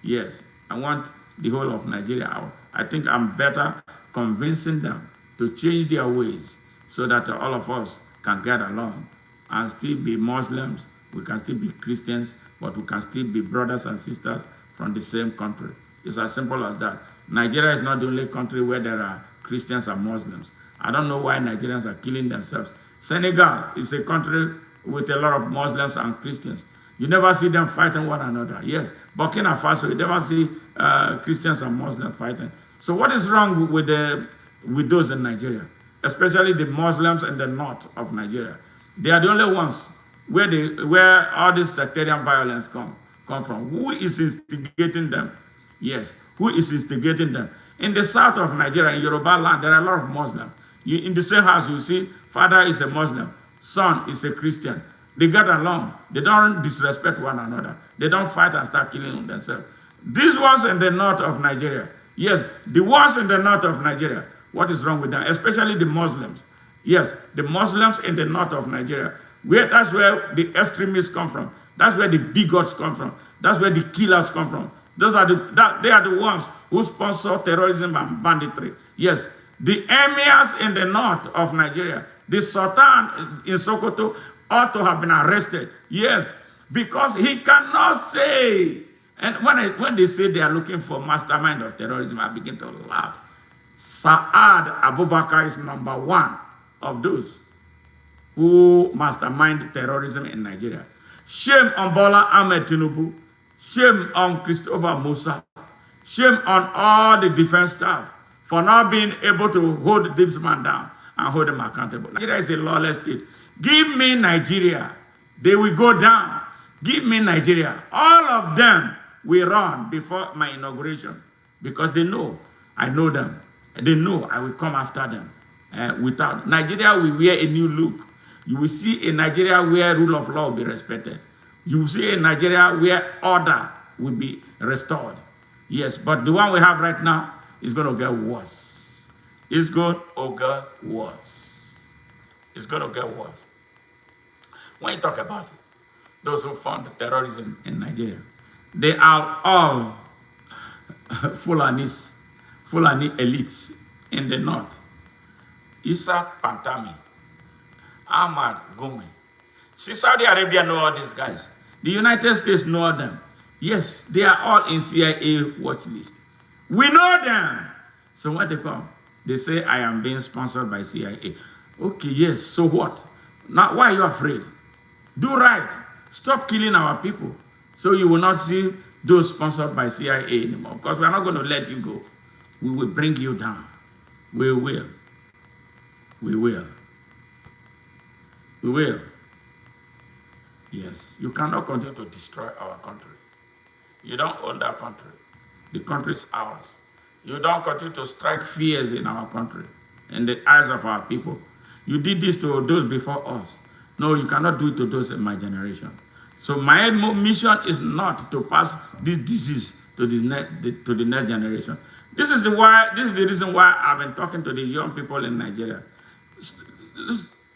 S1: Yes, I want the whole of Nigeria out. I think I'm better convincing them to change their ways so that all of us can get along and still be Muslims. We can still be Christians, but we can still be brothers and sisters from the same country. It's as simple as that. Nigeria is not the only country where there are Christians and Muslims. I don't know why Nigerians are killing themselves. Senegal is a country with a lot of Muslims and Christians. You never see them fighting one another. Yes, Burkina Faso, you never see Christians and Muslims fighting. So what is wrong with those in Nigeria, especially the Muslims in the north of Nigeria? They are the only ones where all this sectarian violence come from. Who is instigating them? Yes, who is instigating them? In the south of Nigeria, in Yoruba land, there are a lot of Muslims. In the same house, you see, father is a Muslim, son is a Christian. They get along. They don't disrespect one another. They don't fight and start killing themselves. These ones in the north of Nigeria, yes, the ones in the north of Nigeria, what is wrong with them? Especially the Muslims. Yes, the Muslims in the north of Nigeria. That's where the extremists come from. That's where the bigots come from. That's where the killers come from. They are the ones who sponsor terrorism and banditry. Yes, the emirs in the north of Nigeria, the Sultan in Sokoto ought to have been arrested. Yes, because he cannot say. And when they say they are looking for mastermind of terrorism, I begin to laugh. Saad Abubakar is number one of those who mastermind terrorism in Nigeria. Shame on Bola Ahmed Tinubu. Shame on Christopher Musa. Shame on all the defense staff for not being able to hold this man down and hold him accountable. Nigeria is a lawless state. Give me Nigeria. They will go down. Give me Nigeria. All of them will run before my inauguration because they know I know them. They know I will come after them. Without Nigeria will wear a new look. You will see a Nigeria where rule of law will be respected. You will see a Nigeria where order will be restored. Yes, but the one we have right now is going to get worse. It's going to get worse. It's going to get worse. When you talk about those who fund terrorism in Nigeria, they are all Fulani elites in the north. Issa Pantami, Ahmad Gumi. See, Saudi Arabia know all these guys. The United States know them. Yes, they are all in CIA watch list. We know them. So when they come, they say, I am being sponsored by CIA. Okay, yes, so what? Now, why are you afraid? Do right. Stop killing our people. So you will not see those sponsored by CIA anymore. Because we are not going to let you go. We will bring you down. We will. We will. We will. Yes, you cannot continue to destroy our country. You don't own that country. The country is ours. You don't continue to strike fears in our country, in the eyes of our people. You did this to those before us. No, you cannot do it to those in my generation. So my mission is not to pass this disease to the next generation. This is the reason why I've been talking to the young people in Nigeria.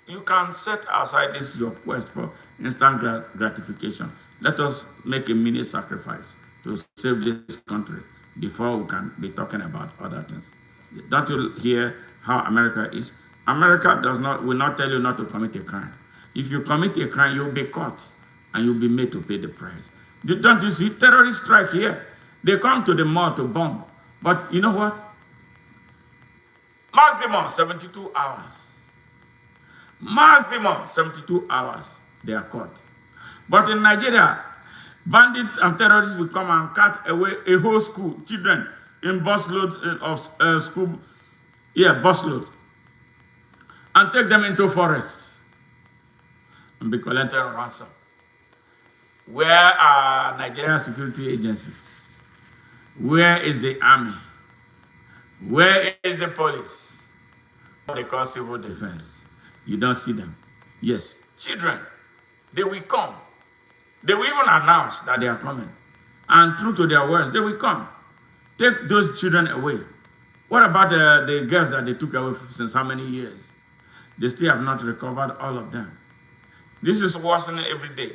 S1: You can set aside this your quest for instant gratification. Let us make a mini sacrifice to save this country before we can be talking about other things. Don't you hear how America is? America will not tell you not to commit a crime. If you commit a crime, you'll be caught and you'll be made to pay the price. Don't you see terrorists strike here? They come to the mall to bomb. But you know what? Maximum 72 hours. Maximum 72 hours, they are caught. But in Nigeria, bandits and terrorists will come and cut away a whole school, children in busload of school, busload, and take them into forests and be collecting ransom. Where are Nigerian security agencies? Where is the army? Where is the police? They call civil defense. You don't see them. Yes, children, they will come. They will even announce that they are coming. And true to their words, they will come. Take those children away. What about the girls that they took away since how many years? They still have not recovered all of them. This is worsening every day.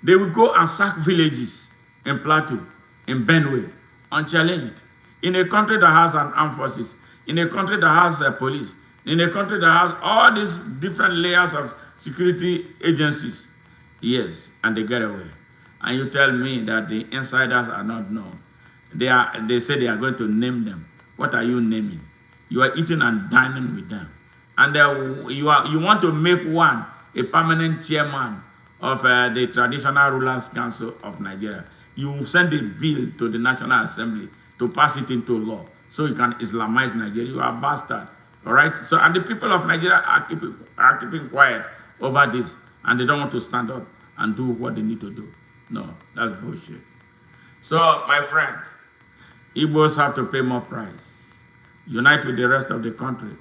S1: They will go and sack villages in Plateau, in Benue, unchallenged. In a country that has an armed forces, in a country that has a police, in a country that has all these different layers of security agencies. Yes, and they get away. And you tell me that the insiders are not known. They say they are going to name them. What are you naming? You are eating and dining with them. And you want to make one a permanent chairman of the Traditional Rulers Council of Nigeria. You send a bill to the National Assembly to pass it into law so you can Islamize Nigeria. You are a bastard. All right? So, and the people of Nigeria are keeping quiet over this, and they don't want to stand up and do what they need to do. No, that's bullshit. So, my friend, Igbos have to pay more price. Unite with the rest of the country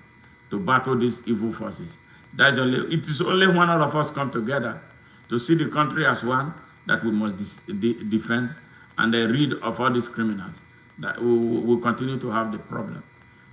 S1: to battle these evil forces. It is only when all of us come together to see the country as one that we must defend and rid of all these criminals that we will continue to have the problem.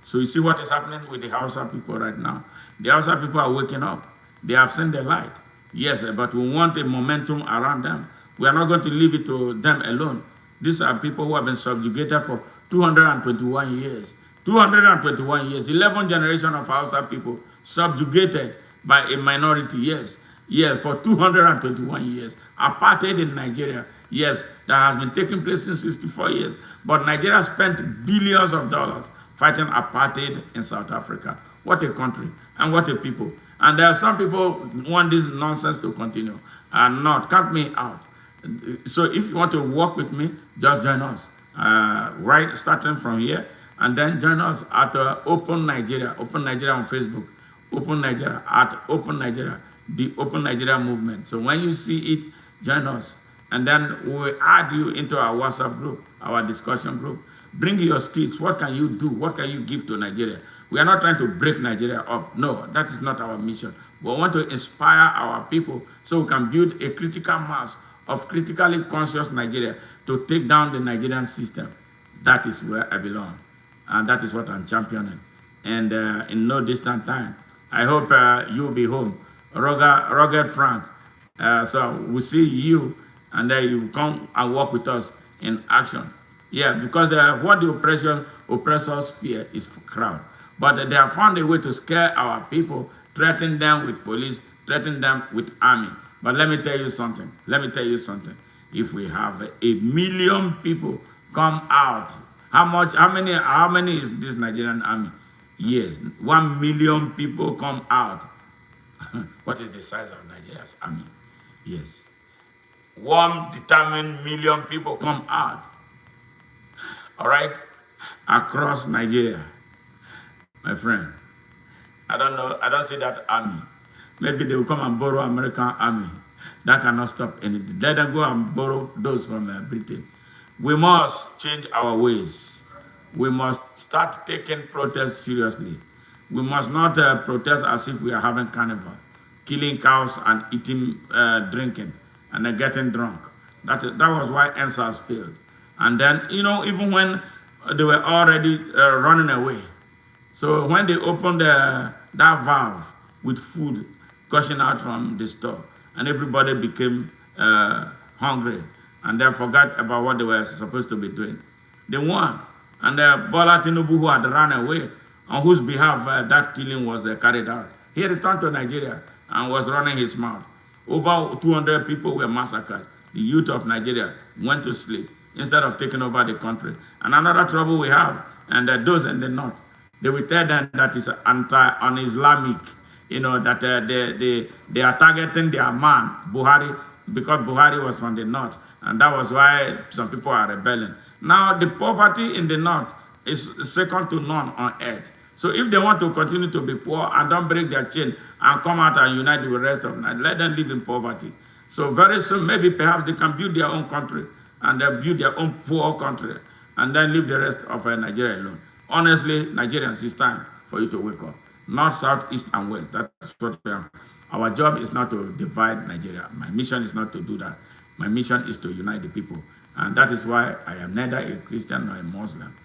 S1: So you see what is happening with the Hausa people right now. The Hausa people are waking up. They have seen the light. Yes, but we want a momentum around them. We are not going to leave it to them alone. These are people who have been subjugated for 221 years. 221 years, 11 generation of Hausa people subjugated by a minority, yes. Yeah, for 221 years. Apartheid in Nigeria, yes, that has been taking place since 64 years. But Nigeria spent billions of dollars fighting apartheid in South Africa. What a country and what a people. And there are some people who want this nonsense to continue and not. Count me out. So if you want to work with me, just join us. Right, starting from here. And then join us at Open Nigeria on Facebook. Open Nigeria, at Open Nigeria, the Open Nigeria movement. So when you see it, join us. And then we'll add you into our WhatsApp group, our discussion group. Bring your skills. What can you do? What can you give to Nigeria? We are not trying to break Nigeria up. No, that is not our mission. We want to inspire our people so we can build a critical mass of critically conscious Nigeria to take down the Nigerian system. That is where I belong. And that is what I'm championing. And in no distant time, I hope you'll be home. Rugged Frank. So we see you, and then you come and work with us in action. Yeah, because what the oppressors fear is crowd. But they have found a way to scare our people, threaten them with police, threaten them with army. But let me tell you something. If we have 1 million people come out, how many is this Nigerian army? Yes, 1 million people come out. What is the size of Nigeria's army? Yes. 1 determined million people come out. All right? Across Nigeria. My friend, I don't know, I don't see that army. Maybe they will come and borrow American army. That cannot stop anything. Let them go and borrow those from Britain. We must change our ways. We must start taking protests seriously. We must not protest as if we are having carnival, killing cows and eating, drinking, and then getting drunk. That was why NSAS failed. And then, even when they were already running away. So when they opened that valve with food gushing out from the store, and everybody became hungry, and they forgot about what they were supposed to be doing, they won. And Bola Tinubu, who had run away, on whose behalf that killing was carried out, he returned to Nigeria and was running his mouth. Over 200 people were massacred. The youth of Nigeria went to sleep instead of taking over the country. And another trouble we have, and those in the north, they will tell them that it's un-Islamic, that they are targeting their man, Buhari, because Buhari was from the north. And that was why some people are rebelling. Now, the poverty in the north is second to none on earth. So if they want to continue to be poor and don't break their chain and come out and unite with the rest of Nigeria, let them live in poverty. So very soon, maybe perhaps they can build their own country and they build their own poor country and then leave the rest of Nigeria alone. Honestly, Nigerians, it's time for you to wake up. North, south, east, and west. That's what we are. Our job is not to divide Nigeria. My mission is not to do that. My mission is to unite the people. And that is why I am neither a Christian nor a Muslim.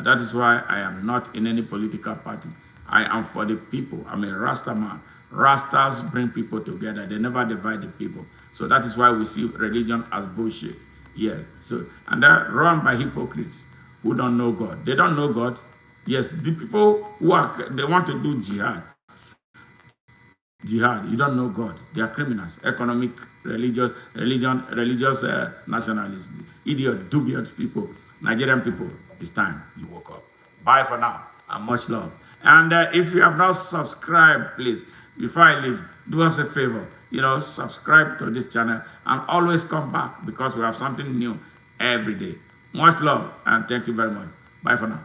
S1: That is why I am not in any political party. I am for the people. I'm a Rasta man. Rastas bring people together. They never divide the people. So that is why we see religion as bullshit. Yeah. So, and they're run by hypocrites who don't know God. They don't know God. Yes, the people who they want to do jihad. Jihad, you don't know God. They are criminals, economic, religious nationalists, idiot, dubious people, Nigerian people. It's time you woke up. Bye for now, and much love. And if you have not subscribed, please, before I leave, do us a favor. Subscribe to this channel and always come back because we have something new every day. Much love, and thank you very much. Bye for now.